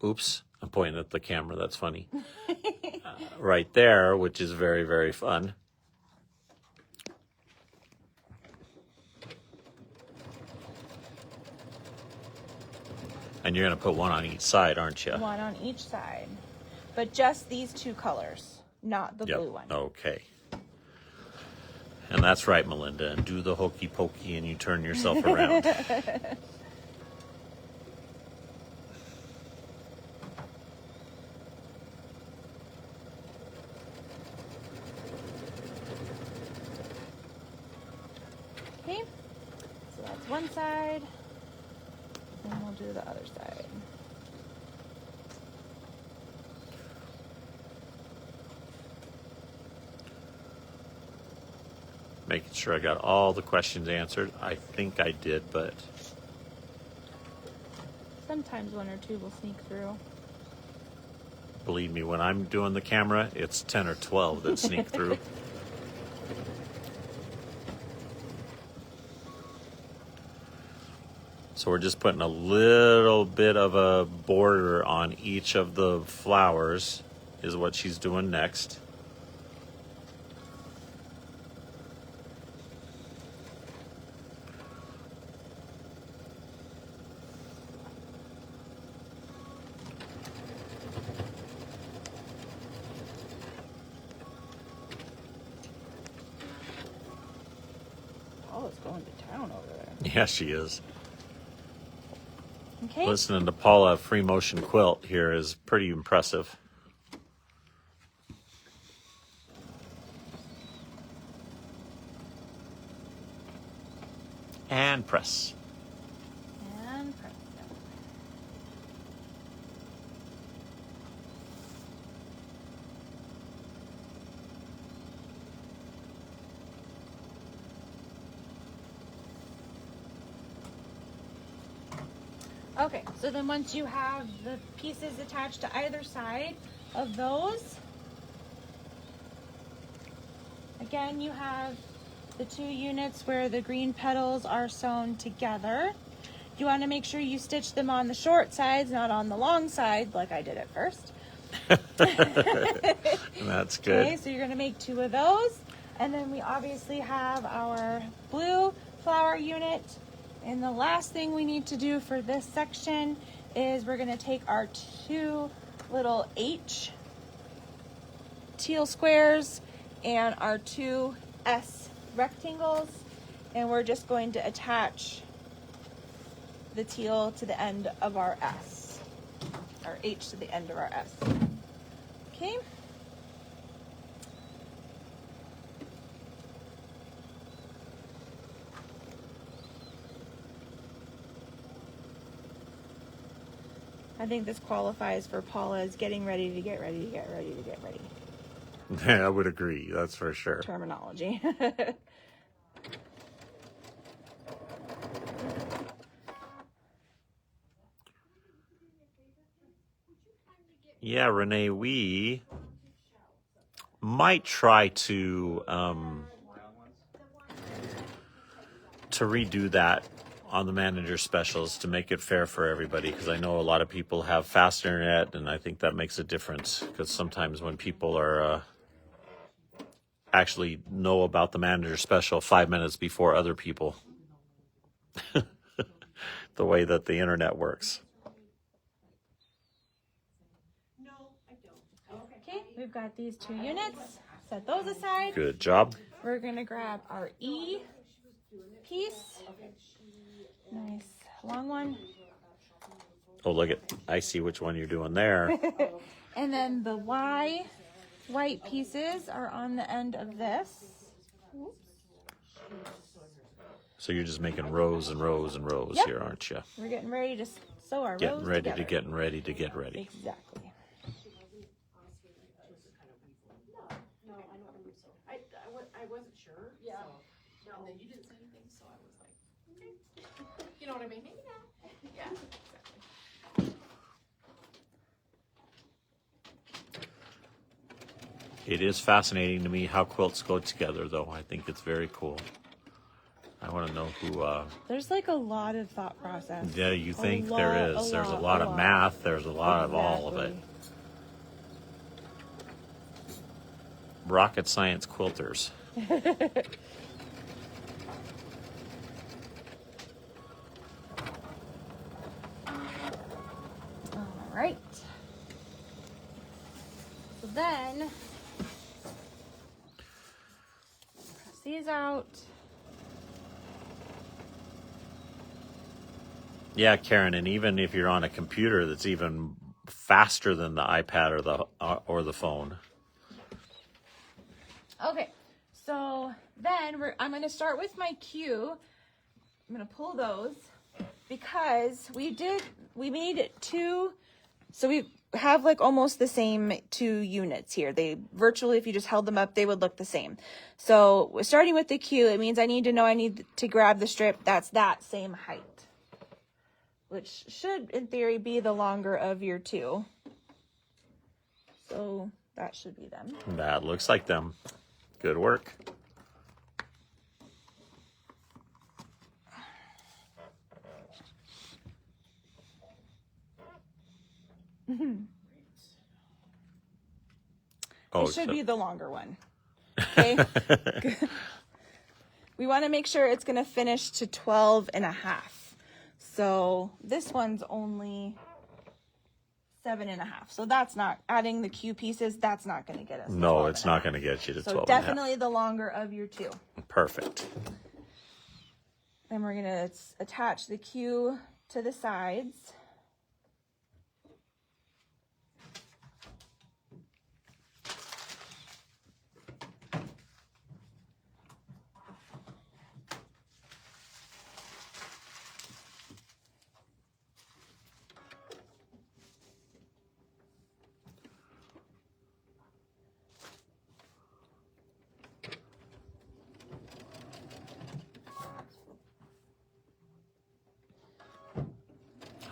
Oops, I'm pointing at the camera. That's funny. Right there, which is very, very fun. And you're going to put one on each side, aren't you? One on each side. But just these two colors, not the blue one. Okay. And that's right, Melinda. And do the hokey pokey and you turn yourself around. Okay, so that's one side, and we'll do the other side. Making sure I got all the questions answered. I think I did, but Sometimes one or two will sneak through. believe me, when I'm doing the camera, it's 10 or 12 that sneak through. So we're just putting a little bit of a border on each of the flowers is what she's doing next. Paula's going to town over there. Yeah, she is. Okay. Listening to Paula free motion quilt here is pretty impressive. And press. And press it. Okay, so then once you have the pieces attached to either side of those, again, you have the two units where the green petals are sewn together. You want to make sure you stitch them on the short sides, not on the long side, like I did at first. That's good. Okay, so you're going to make two of those. And then we obviously have our blue flower unit. And the last thing we need to do for this section is we're going to take our two little H teal squares and our two S rectangles, and we're just going to attach the teal to the end of our S, our H to the end of our S. Okay. I think this qualifies for Paula's getting ready to get ready to get ready to get ready Yeah, I would agree. That's for sure. terminology. Yeah, Renee, we might try to redo that on the manager specials to make it fair for everybody, because I know a lot of people have fast internet, and I think that makes a difference, because sometimes when people are actually know about the manager special 5 minutes before other people, the way that the internet works. No, I don't. Okay, we've got these 2 units. Set those aside. Good job. We're gonna grab our E piece. Nice long one. Oh, look at, I see which one you're doing there. And then the Y white pieces are on the end of this. So you're just making rows and rows and rows Yep. here, aren't you? We're getting ready to sew our Getting rows ready together. to getting ready to get ready. Exactly. No, I don't believe so. I wasn't sure. Yeah. So, and then you didn't say anything, so I was like, okay. You know what I mean? Maybe not. Yeah. Exactly. It is fascinating to me how quilts go together, though. I think it's very cool. I want to know who, There's like a lot of thought process. yeah, you think lot, there is. There's a lot of math. There's a lot of all of it. Rocket science quilters. All right. So then, press these out. Yeah, Karen, and even if you're on a computer that's even faster than the iPad or the phone. Okay, so then I'm going to start with my cue. I'm going to pull those because we made it 2, so we have like almost the same 2 units here. They virtually, if you just held them up, they would look the same. So starting with the cue, it means I need to grab the strip that's that same height, which should in theory be the longer of your 2. So that should be them. That looks like them. Good work. Oh, It should be the longer one. Okay. We want to make sure it's going to finish to 12 and a half. So this one's only 7 and a half. So that's not, adding the cue pieces, that's not going to get us. to no, 12 it's and a not half. going to get you to So 12 and a half. definitely the longer of your 2. Perfect. Then we're going to attach the cue to the sides.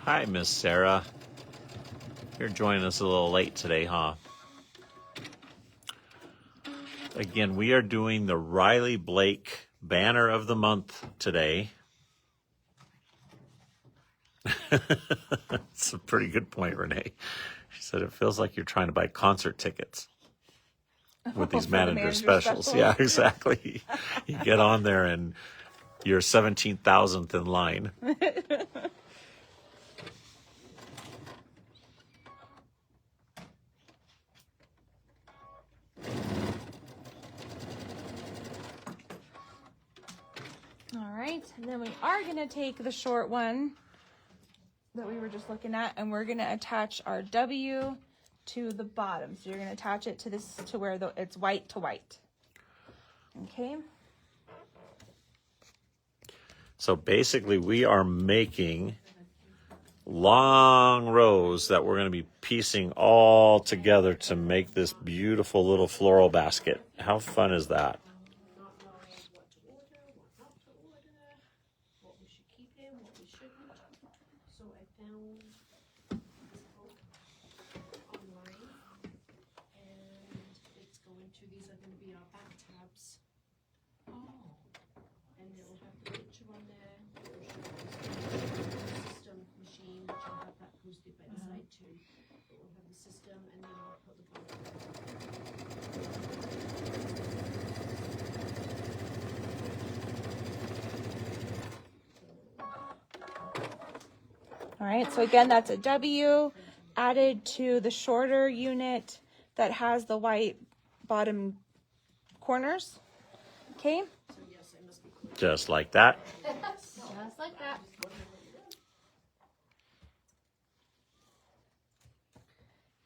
Hi, Miss Sarah. You're joining us a little late today, huh? Again, we are doing the Riley Blake Banner of the Month today. It's a pretty good point, Renee. She said it feels like you're trying to buy concert tickets with these For the manager manager specials. specials. Yeah, exactly. You get on there and you're 17,000th in line. All right, and then we are going to take the short one that we were just looking at, and we're going to attach our W to the bottom. So you're going to attach it to this, to where it's white to white. Okay. So basically we are making long rows that we're going to be piecing all together to make this beautiful little floral basket. How fun is that? Not knowing what to order, what not to order, what we should keep in, what we shouldn't. So I found this book online, and it's going to, these are going to be our back tabs. Oh. And it'll have the picture on there. It'll show the system machine, which I'll have that posted by the side too. It will have the system, and then I'll put the book. All right, so again, that's a W added to the shorter unit that has the white bottom corners. Okay, So yes, I must be clear. Just like that. Just like that.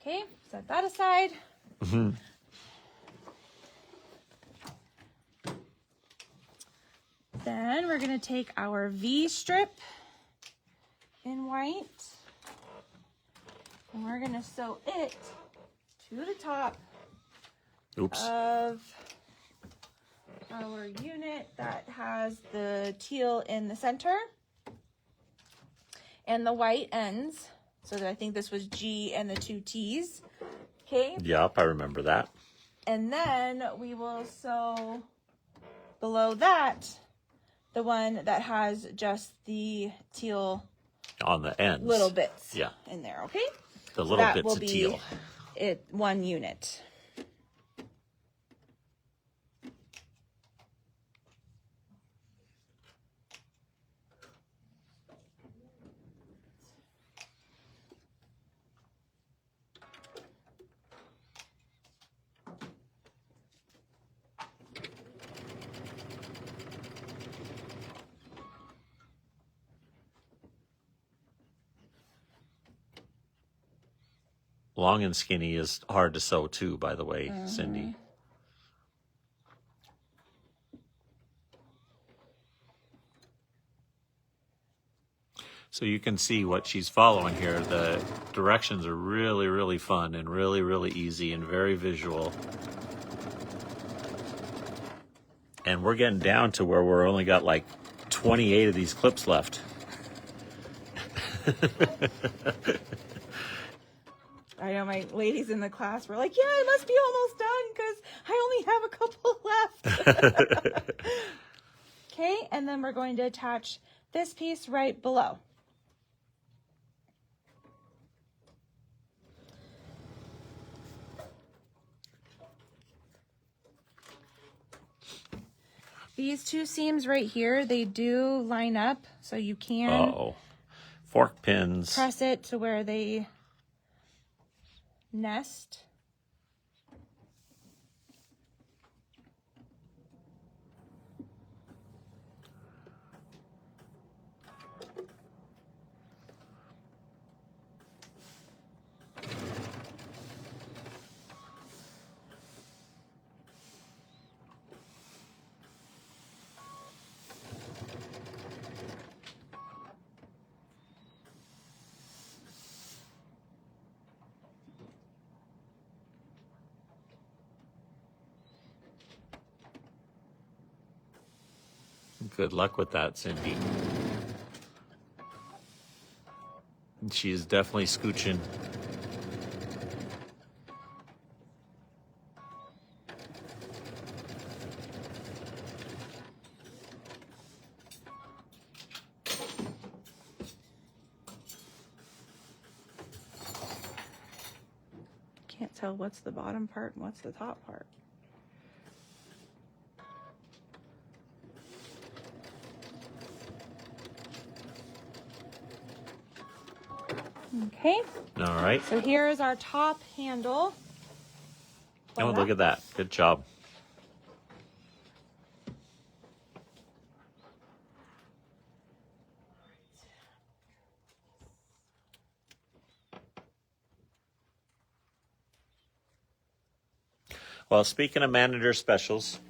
okay, set that aside. Then we're gonna take our V strip in white and we're gonna sew it to the top Oops. of our unit that has the teal in the center and the white ends. So that I think this was G and the 2 T's. Okay. Yep, I remember that. And then we will sew below that the one that has just the teal On the ends. little bits Yeah. in there. Okay. The little That bits will of be teal. it one unit. Long and skinny is hard to sew too, by the way, Cindy. So you can see what she's following here. The directions are really, really fun and really, really easy and very visual. And we're getting down to where we're only got like 28 of these clips left. I know my ladies in the class were like, yeah, I must be almost done because I only have a couple left. Okay, and then we're going to attach this piece right below. These 2 seams right here, they do line up, so you can Uh-oh. Fork pins. press it to where they nest. Good luck with that, Cindy. She is definitely scooching. Can't tell what's the bottom part and what's the top part. Okay, All right. so here is our top handle. Oh, look at that. Good job. Well, speaking of manager specials,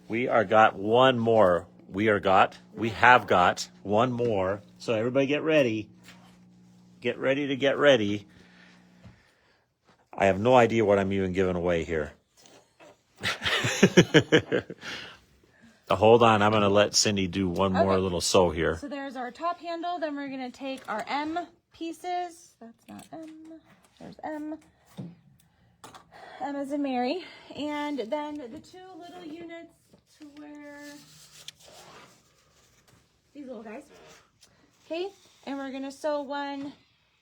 we have got one more. We have got one more. So everybody get ready. Get ready to get ready. I have no idea what I'm even giving away here. Hold on, I'm going to let Cindy do one more Okay. little sew here. So there's our top handle. Then we're going to take our M pieces. That's not M. There's M. M as in Mary. And then the 2 little units to where these little guys. Okay. And we're going to sew one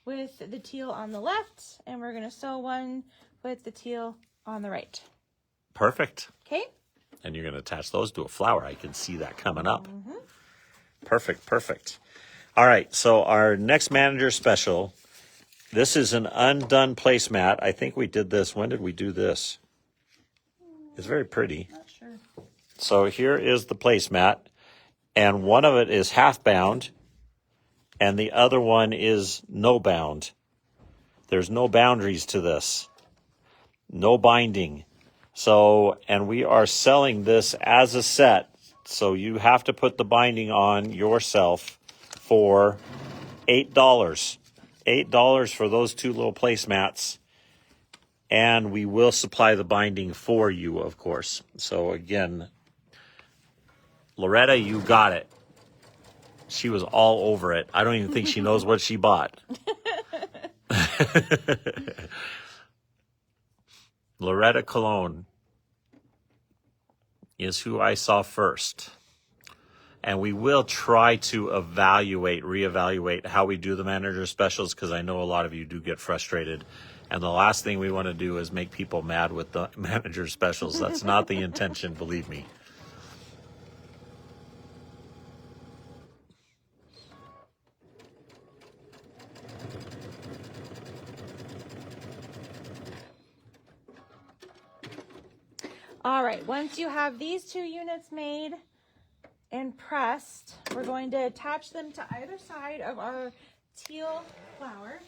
with the teal on the left. And we're going to sew one with the teal on the right. Perfect. Okay. And you're going to attach those to a flower. I can see that coming up. Perfect, perfect. All right, so our next manager special. This is an undone placemat. I think we did this. When did we do this? It's very pretty. Not sure. So here is the placemat, and one of it is half bound, and the other one is no bound. There's no boundaries to this, no binding. So, and we are selling this as a set. So you have to put the binding on yourself for $8. $8 for those two little placemats. And we will supply the binding for you, of course. So again, Loretta, you got it. She was all over it. I don't even think she knows what she bought. Loretta Cologne is who I saw first. And we will try to reevaluate how we do the manager specials, because I know a lot of you do get frustrated. And the last thing we want to do is make people mad with the manager specials. That's not the intention, believe me. All right, once you have these 2 units made and pressed, we're going to attach them to either side of our teal flower.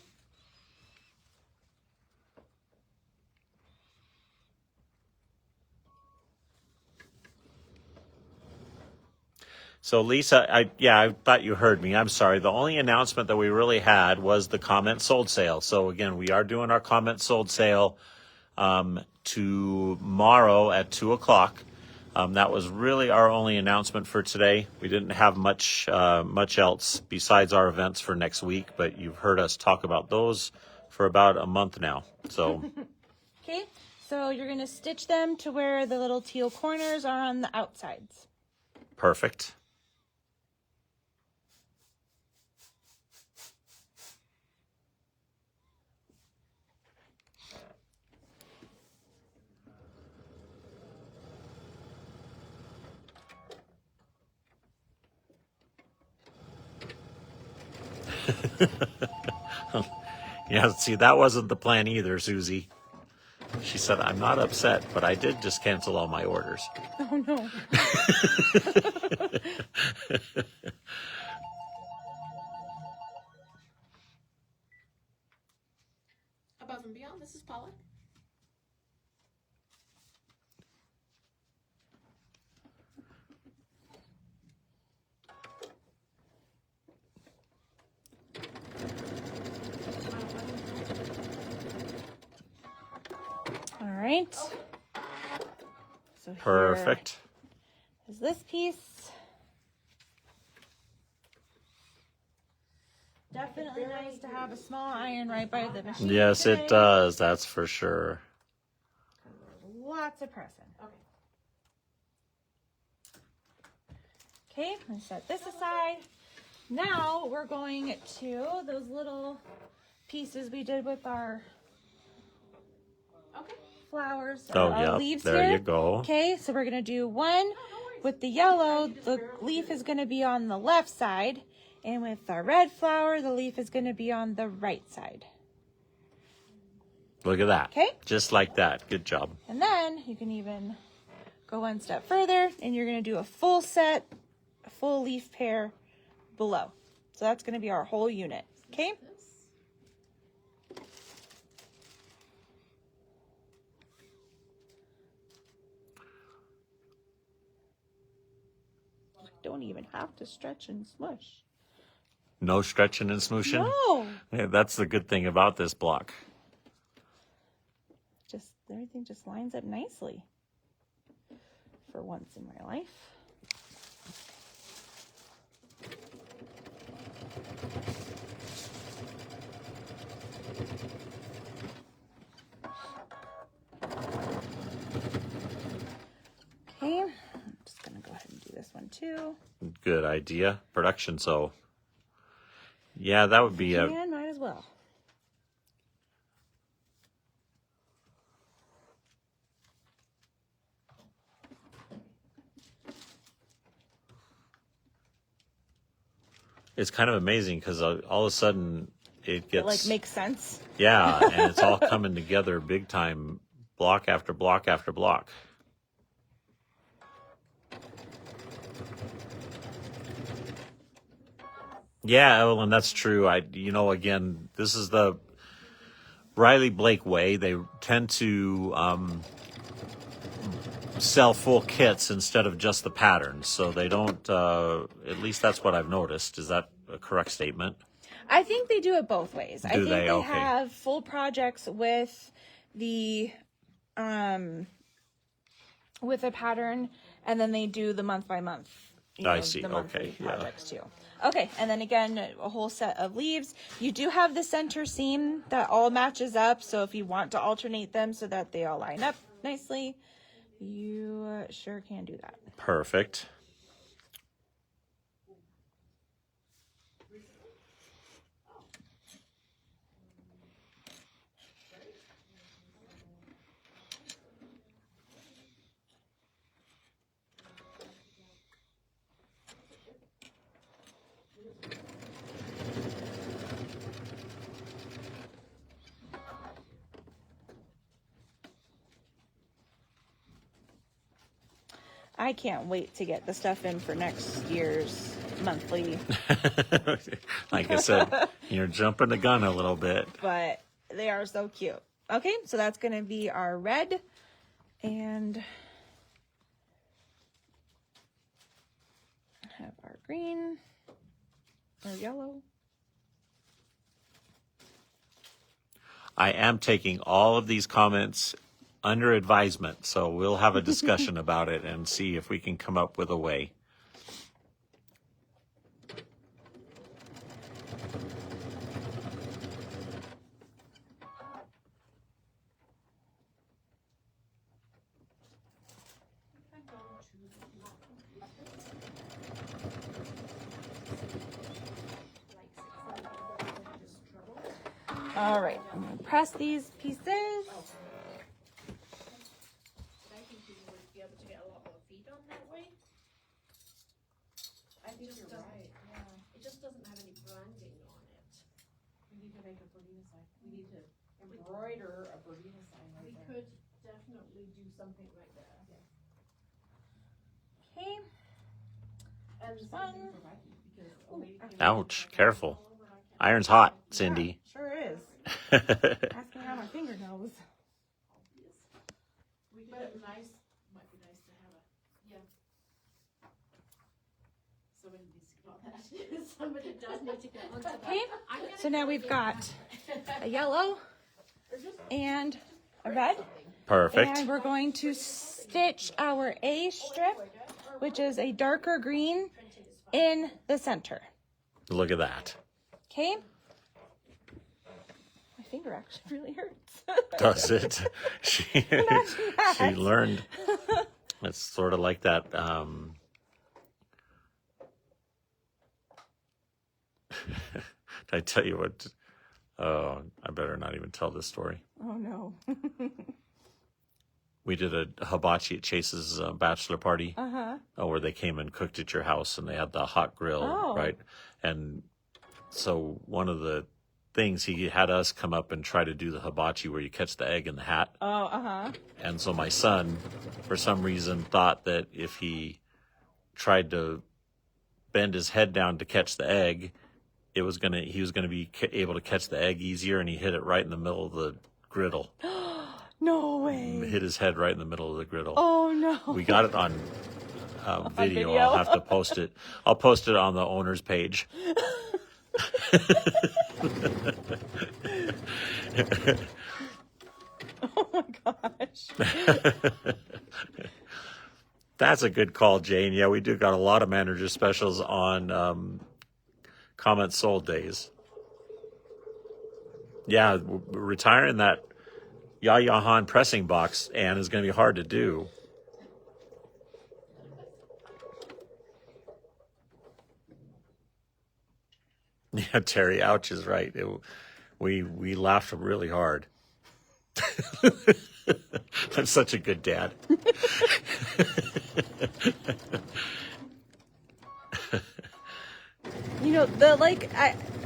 So Lisa, I thought you heard me. I'm sorry. The only announcement that we really had was the comment sold sale. So again, we are doing our comment sold sale tomorrow at 2:00. That was really our only announcement for today. We didn't have much else besides our events for next week, but you've heard us talk about those for about a month now. So Okay, so you're going to stitch them to where the little teal corners are on the outsides. perfect. Yeah, see, that wasn't the plan either, Susie. She said, I'm not upset, but I did just cancel all my orders. Oh, no. Above and beyond, this is Paula. All right. So Perfect. here is this piece. Definitely nice to have a small iron right by the machine. Yes, today. it does. That's for sure. Lots of pressing. Okay, I'm gonna set this aside. Now we're going to those little pieces we did with our flowers, Oh, our yeah. leaves There here. you go. Okay, so we're gonna do one with the yellow. The leaf is gonna be on the left side, and with our red flower, the leaf is gonna be on the right side. Look at that. Okay. Just like that. Good job. And then you can even go one step further, and you're gonna do a full set, a full leaf pair below. So that's gonna be our whole unit. Okay. Don't even have to stretch and smush. No stretching and smooshing. No. Yeah, that's the good thing about this block. Just everything just lines up nicely. For once in my life. Okay, I'm just gonna go ahead and do this one too. Good idea. Production. So, yeah, that would be a. And might as well. It's kind of amazing because all of a sudden it gets It like makes sense. yeah, and it's all coming together big time, block after block after block. Yeah, well, and that's true. Again, this is the Riley Blake way. They tend to sell full kits instead of just the patterns, so they don't. At least that's what I've noticed. Is that a correct statement? I think they do it both ways. I think they? they Okay. have full projects with the with a pattern, and then they do the month by month. I see. The monthly Okay, yeah. projects too. Okay, and then again, a whole set of leaves. You do have the center seam that all matches up, so if you want to alternate them so that they all line up nicely, you sure can do that. Perfect. I can't wait to get the stuff in for next year's monthly, Like I said, you're jumping the gun a little bit. but they are so cute. Okay, so that's going to be our red and have our green or yellow. I am taking all of these comments under advisement, so we'll have a discussion about it and see if we can come up with a way. All right, I'm going to press these pieces. I think you would be able to get a lot more feet on that way. I think you're right, yeah. It just doesn't have any branding on it. We need to make a Bernina sign. We need to embroider a Bernina sign right We there. could definitely do something like that. Okay. And the same thing for Mikey, because a lady came Ouch, careful. Iron's hot, Cindy. Sure is. Ask me how my fingernails. We could, but nice, might be nice to have a, somebody needs to get on that. Somebody does need to get onto that. Okay, I'm gonna so now we've got a yellow and a red. Perfect. And we're going to stitch our A strip, which is a darker green, in the center. Look at that. Okay? My finger actually really hurts. Does it? She learned. It's sort of like that. Did I tell you what? Oh, I better not even tell this story. Oh no. We did a hibachi at Chase's bachelor party. Uh-huh. Oh, where they came and cooked at your house, and they had the hot grill, Oh. right? And so one of the things, he had us come up and try to do the hibachi where you catch the egg in the hat. Oh, uh-huh. And so my son, for some reason, thought that if he tried to bend his head down to catch the egg, he was gonna be able to catch the egg easier, and he hit it right in the middle of the griddle. No way. Hit his head right in the middle of the griddle. Oh no. We got it on video. video. I'll have to post it. I'll post it on the owner's page. Oh my gosh. That's a good call, Jane. Yeah, we do got a lot of manager specials on comment sold days. Yeah, retiring that Yaya Han pressing box, Ann, is going to be hard to do. Yeah, Terry, ouch is right. We laughed really hard. I'm such a good dad. You you know,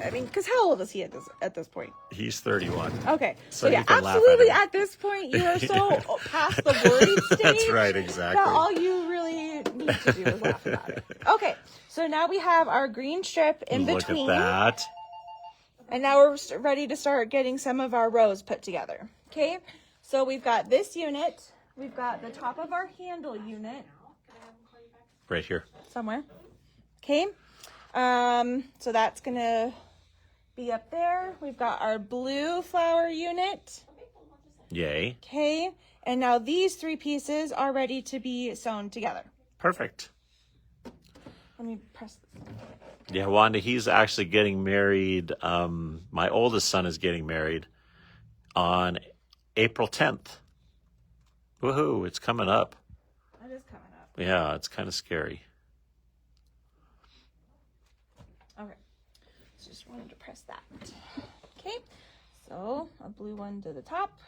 I mean, because how old is he at this point? He's 31. Okay. So yeah, you can laugh at absolutely. him. At this point, you are so past the worried stage. That's right, exactly. That all you really need to do is laugh about it. Okay. So now we have our green strip in between. Look at that. And now we're ready to start getting some of our rows put together. Okay. So we've got this unit. We've got the top of our handle unit. Right here. Somewhere. Okay. So that's going to be up there. We've got our blue flower unit. Yay. Okay. And now these 3 pieces are ready to be sewn together. Perfect. Let me press this. Yeah, Wanda, he's actually getting married. My oldest son is getting married on April 10th. Woohoo, it's coming up. That is coming up. Yeah, it's kind of scary. Okay. So just wanted to press that. Okay. So a blue one to the top.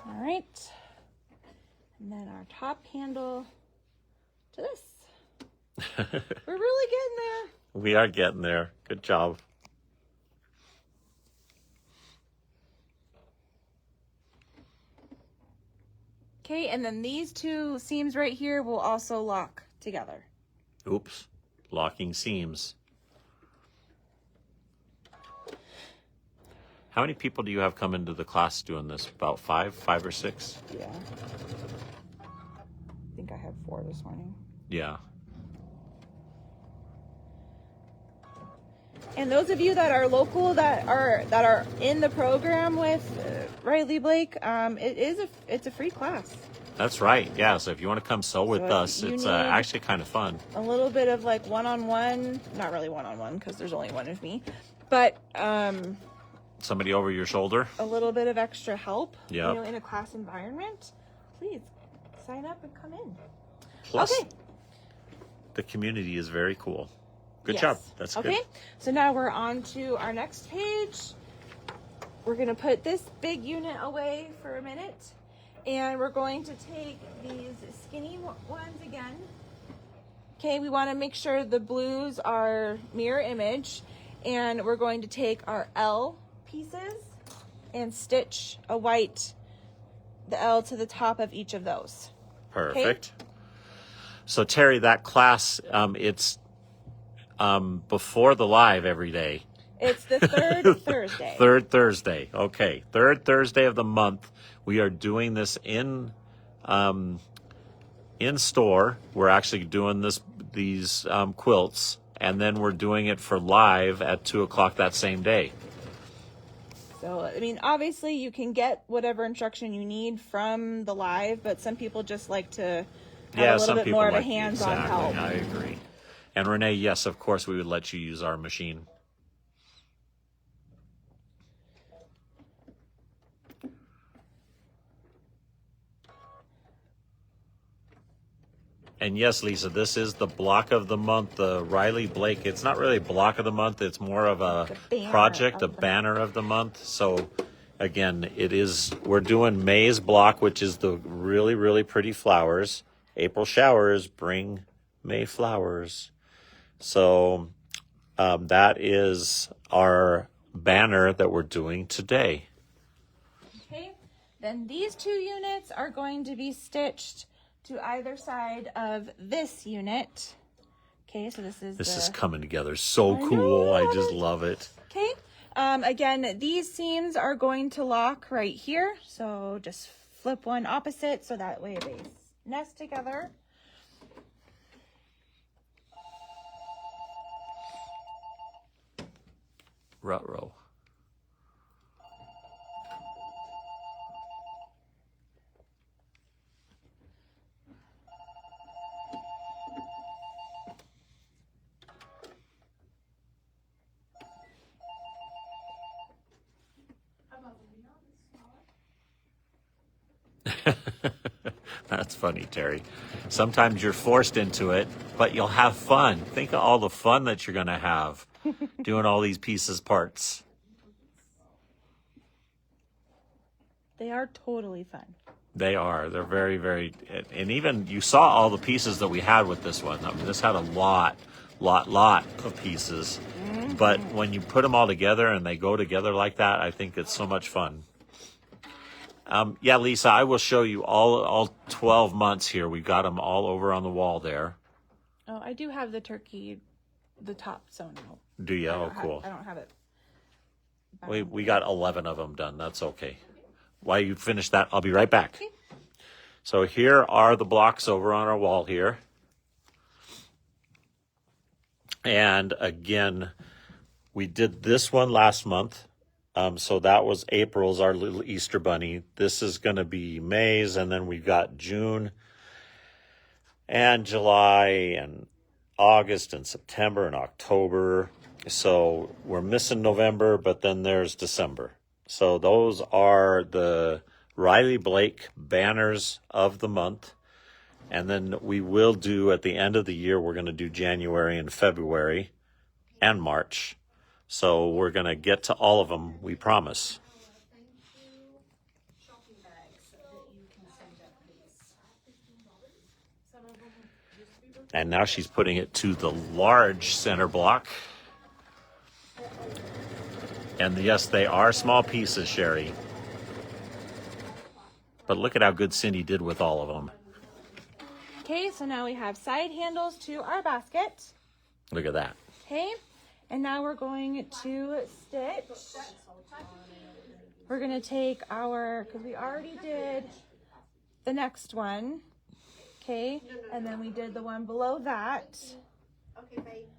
All right. And then our top handle to this. We're really getting there. We are getting there. Good job. Okay, and then these 2 seams right here will also lock together. Oops. Locking seams. How many people do you have come into the class doing this? About 5 or 6? Yeah. I think I had 4 this morning. Yeah. And those of you that are local that are in the program with Riley Blake, it's a free class. That's right. Yeah, so if you want to come sew with if us, you it's need- actually kind of fun. A little bit of like one-on-one, not really one-on-one because there's only one of me, but Somebody over your shoulder. a little bit of extra help, Yep. you know, in a class environment. Please sign up and come in. Plus, Okay. the community is very cool. Good Yes. job. That's okay. good. So now we're on to our next page. We're going to put this big unit away for a minute. And we're going to take these skinny ones again. Okay, we want to make sure the blues are mirror image. And we're going to take our L pieces and stitch a white, the L to the top of each of those. Perfect. So Terry, that class, it's before the live every day. It's the third Thursday. Third Thursday. Okay. Third Thursday of the month. We are doing this in store. We're actually doing these quilts, and then we're doing it for live at 2:00 that same day. So, I mean, obviously you can get whatever instruction you need from the live, but some people just like to have a little bit more of a hands-on help. I agree. And Renee, yes, of course, we would let you use our machine. And yes, Lisa, this is the block of the month, the Riley Blake. It's not really a block of the month. It's more of a project, a banner of the month. So again, we're doing May's block, which is the really, really pretty flowers. April showers bring May flowers. So that is our banner that we're doing today. Okay, then these 2 units are going to be stitched to either side of this unit. Okay, so this is coming together so cool. I just love it. Okay, again, these seams are going to lock right here. So just flip one opposite so that way they nest together. Ruh-roh. That's funny, Terry. Sometimes you're forced into it, but you'll have fun. Think of all the fun that you're going to have doing all these pieces, parts. They are totally fun. They are. They're very, very, and even you saw all the pieces that we had with this one. I mean, this had a lot of pieces. But when you put them all together and they go together like that, I think it's so much fun. Yeah, Lisa, I will show you all 12 months here. We've got them all over on the wall there. Oh, I do have the turkey, the top sewn out. Do you? Oh, cool. I don't have it. We got 11 of them done. That's okay. While you finish that, I'll be right back. Okay. So here are the blocks over on our wall here. And again, we did this one last month. So that was April's, our little Easter bunny. This is going to be May's, and then we've got June and July and August and September and October. So we're missing November, but then there's December. So those are the Riley Blake banners of the month. And then we will do, at the end of the year, we're going to do January and February and March. So we're going to get to all of them, we promise. Shopping bags that you can send up, please. Some of them used to be broken. And now she's putting it to the large center block. And yes, they are small pieces, Sherry. But look at how good Cindy did with all of them. Okay, so now we have side handles to our basket. Look at that. Okay, and now we're going to stitch. We're going to take our, because we already did the next one. Okay, and then we did the one below that. Okay, babe.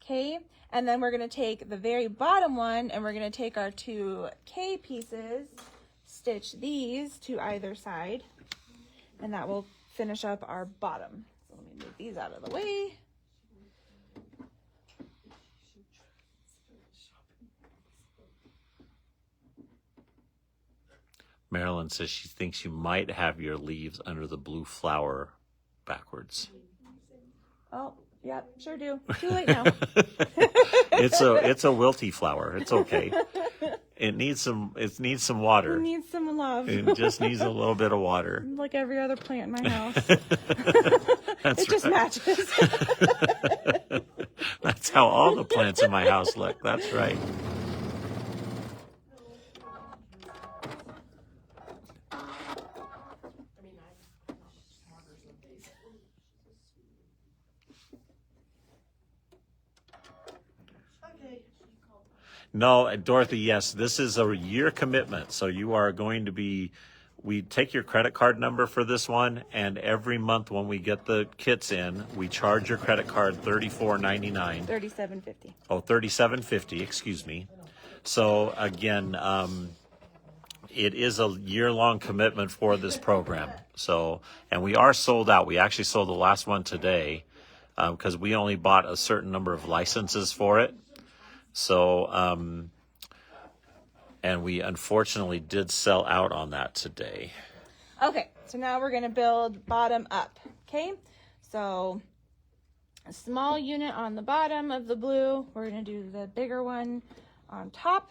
Okay, and then we're going to take the very bottom one and we're going to take our two K pieces, stitch these to either side, and that will finish up our bottom. So let me move these out of the way. Marilyn says she thinks you might have your leaves under the blue flower backwards. Oh, yep, sure do. Too late now. It's a wilty flower. It's okay. It needs some water. It needs some love. It just needs a little bit of water. Like every other plant in my house. That's It just right. matches. That's how all the plants in my house look. That's right. I mean, I'm smarter some days. Okay. No, Dorothy, yes, this is a year commitment. So you are going to be, we take your credit card number for this one, and every month when we get the kits in, we charge your credit card $34.99. $37.50. Oh, $37.50, excuse me. So again, it is a year-long commitment for this program. So, and we are sold out. We actually sold the last one today because we only bought a certain number of licenses for it. So, and we unfortunately did sell out on that today. Okay, so now we're going to build bottom up. Okay, so a small unit on the bottom of the blue. We're going to do the bigger one on top.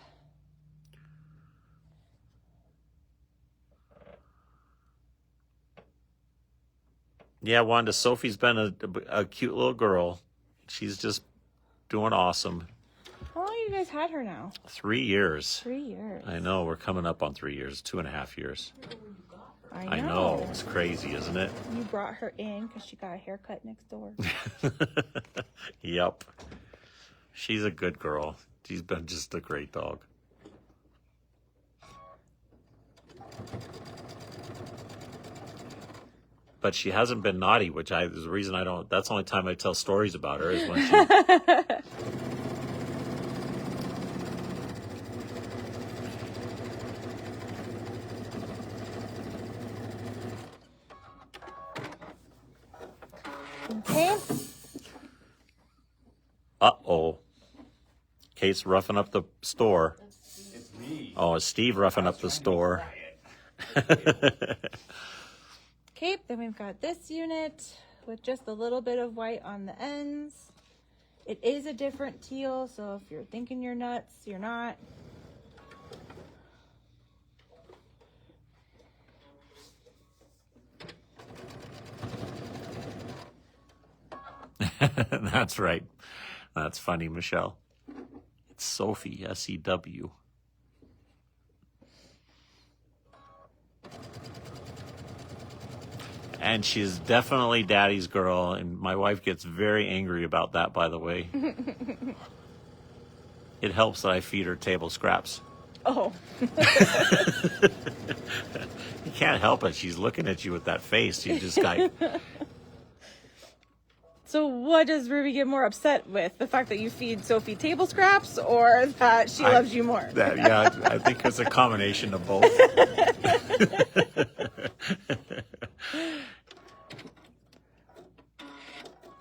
Yeah, Wanda, Sophie's been a cute little girl. She's just doing awesome. How long have you guys had her now? 3 years. 3 years. I know, we're coming up on 3 years, 2.5 years. I I know, it's crazy, isn't it? You brought her in because she got a haircut next door. Yep. She's a good girl. She's been just a great dog. But she hasn't been naughty, which is the reason I don't, that's the only time I tell stories about her is when she... Okay. Uh-oh. Kate's roughing up the store. It's me. Oh, it's Steve roughing up the store. Okay, then we've got this unit with just a little bit of white on the ends. It is a different teal, so if you're thinking you're nuts, you're not. That's right. That's funny, Michelle. It's Sophie, S-E-W. And she's definitely daddy's girl, and my wife gets very angry about that, by the way. It helps that I feed her table scraps. Oh. You can't help it. She's looking at you with that face. You just like... So what does Ruby get more upset with? The fact that you feed Sophie table scraps, or that she loves you more? Yeah, I think it's a combination of both.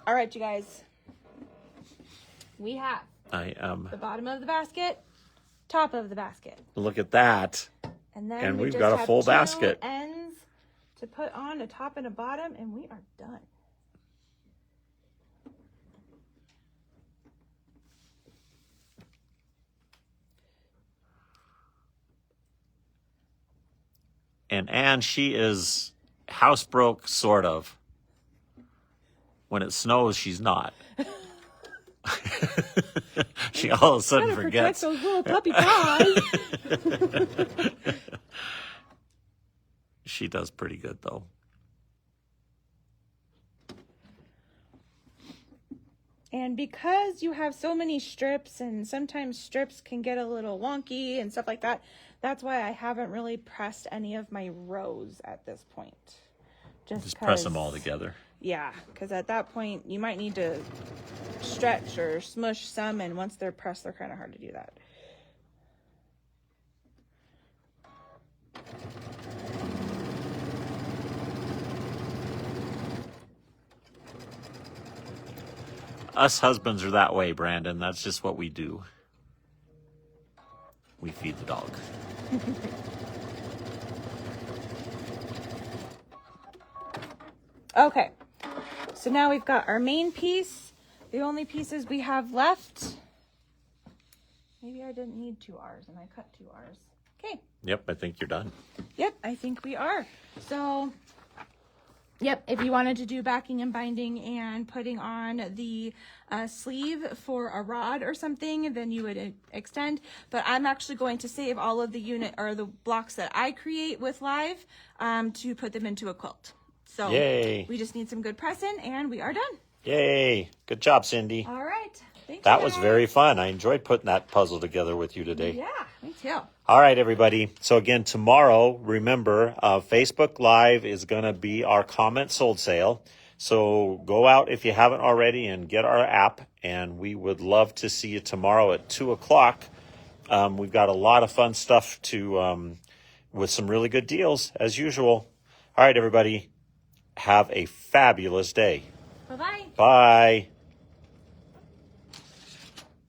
All right, you guys. We have I the bottom of the basket, top of the basket. Look at that. And then And we we've just got a have full two basket. ends to put on a top and a bottom, and we are done. And Anne, she is housebroke, sort of. When it snows, she's not. She all of a sudden Gotta forgets. protect those little puppy paws. She does pretty good, though. And because you have so many strips, and sometimes strips can get a little wonky and stuff like that, that's why I haven't really pressed any of my rows at this point. Just press them all together. Yeah, because at that point, you might need to stretch or smush some, and once they're pressed, they're kind of hard to do that. Us husbands are that way, Brandon. That's just what we do. We feed the dog. Okay, so now we've got our main piece. The only pieces we have left. Maybe I didn't need 2 R's and I cut 2 R's. Okay. Yep, I think you're done. Yep, I think we are. So, yep, if you wanted to do backing and binding and putting on the sleeve for a rod or something, then you would extend. But I'm actually going to save all of the unit or the blocks that I create with Live to put them into a quilt. So Yay. We just need some good pressing and we are done. Yay. Good job, Cindy. All right. Thanks, That was guys. very fun. I enjoyed putting that puzzle together with you today. Yeah, me too. All right, everybody. So again, tomorrow, remember, Facebook Live is going to be our comment sold sale. So go out if you haven't already and get our app. And we would love to see you tomorrow at 2 o'clock. We've got a lot of fun stuff with some really good deals, as usual. All right, everybody. Have a fabulous day. Bye-bye. Bye.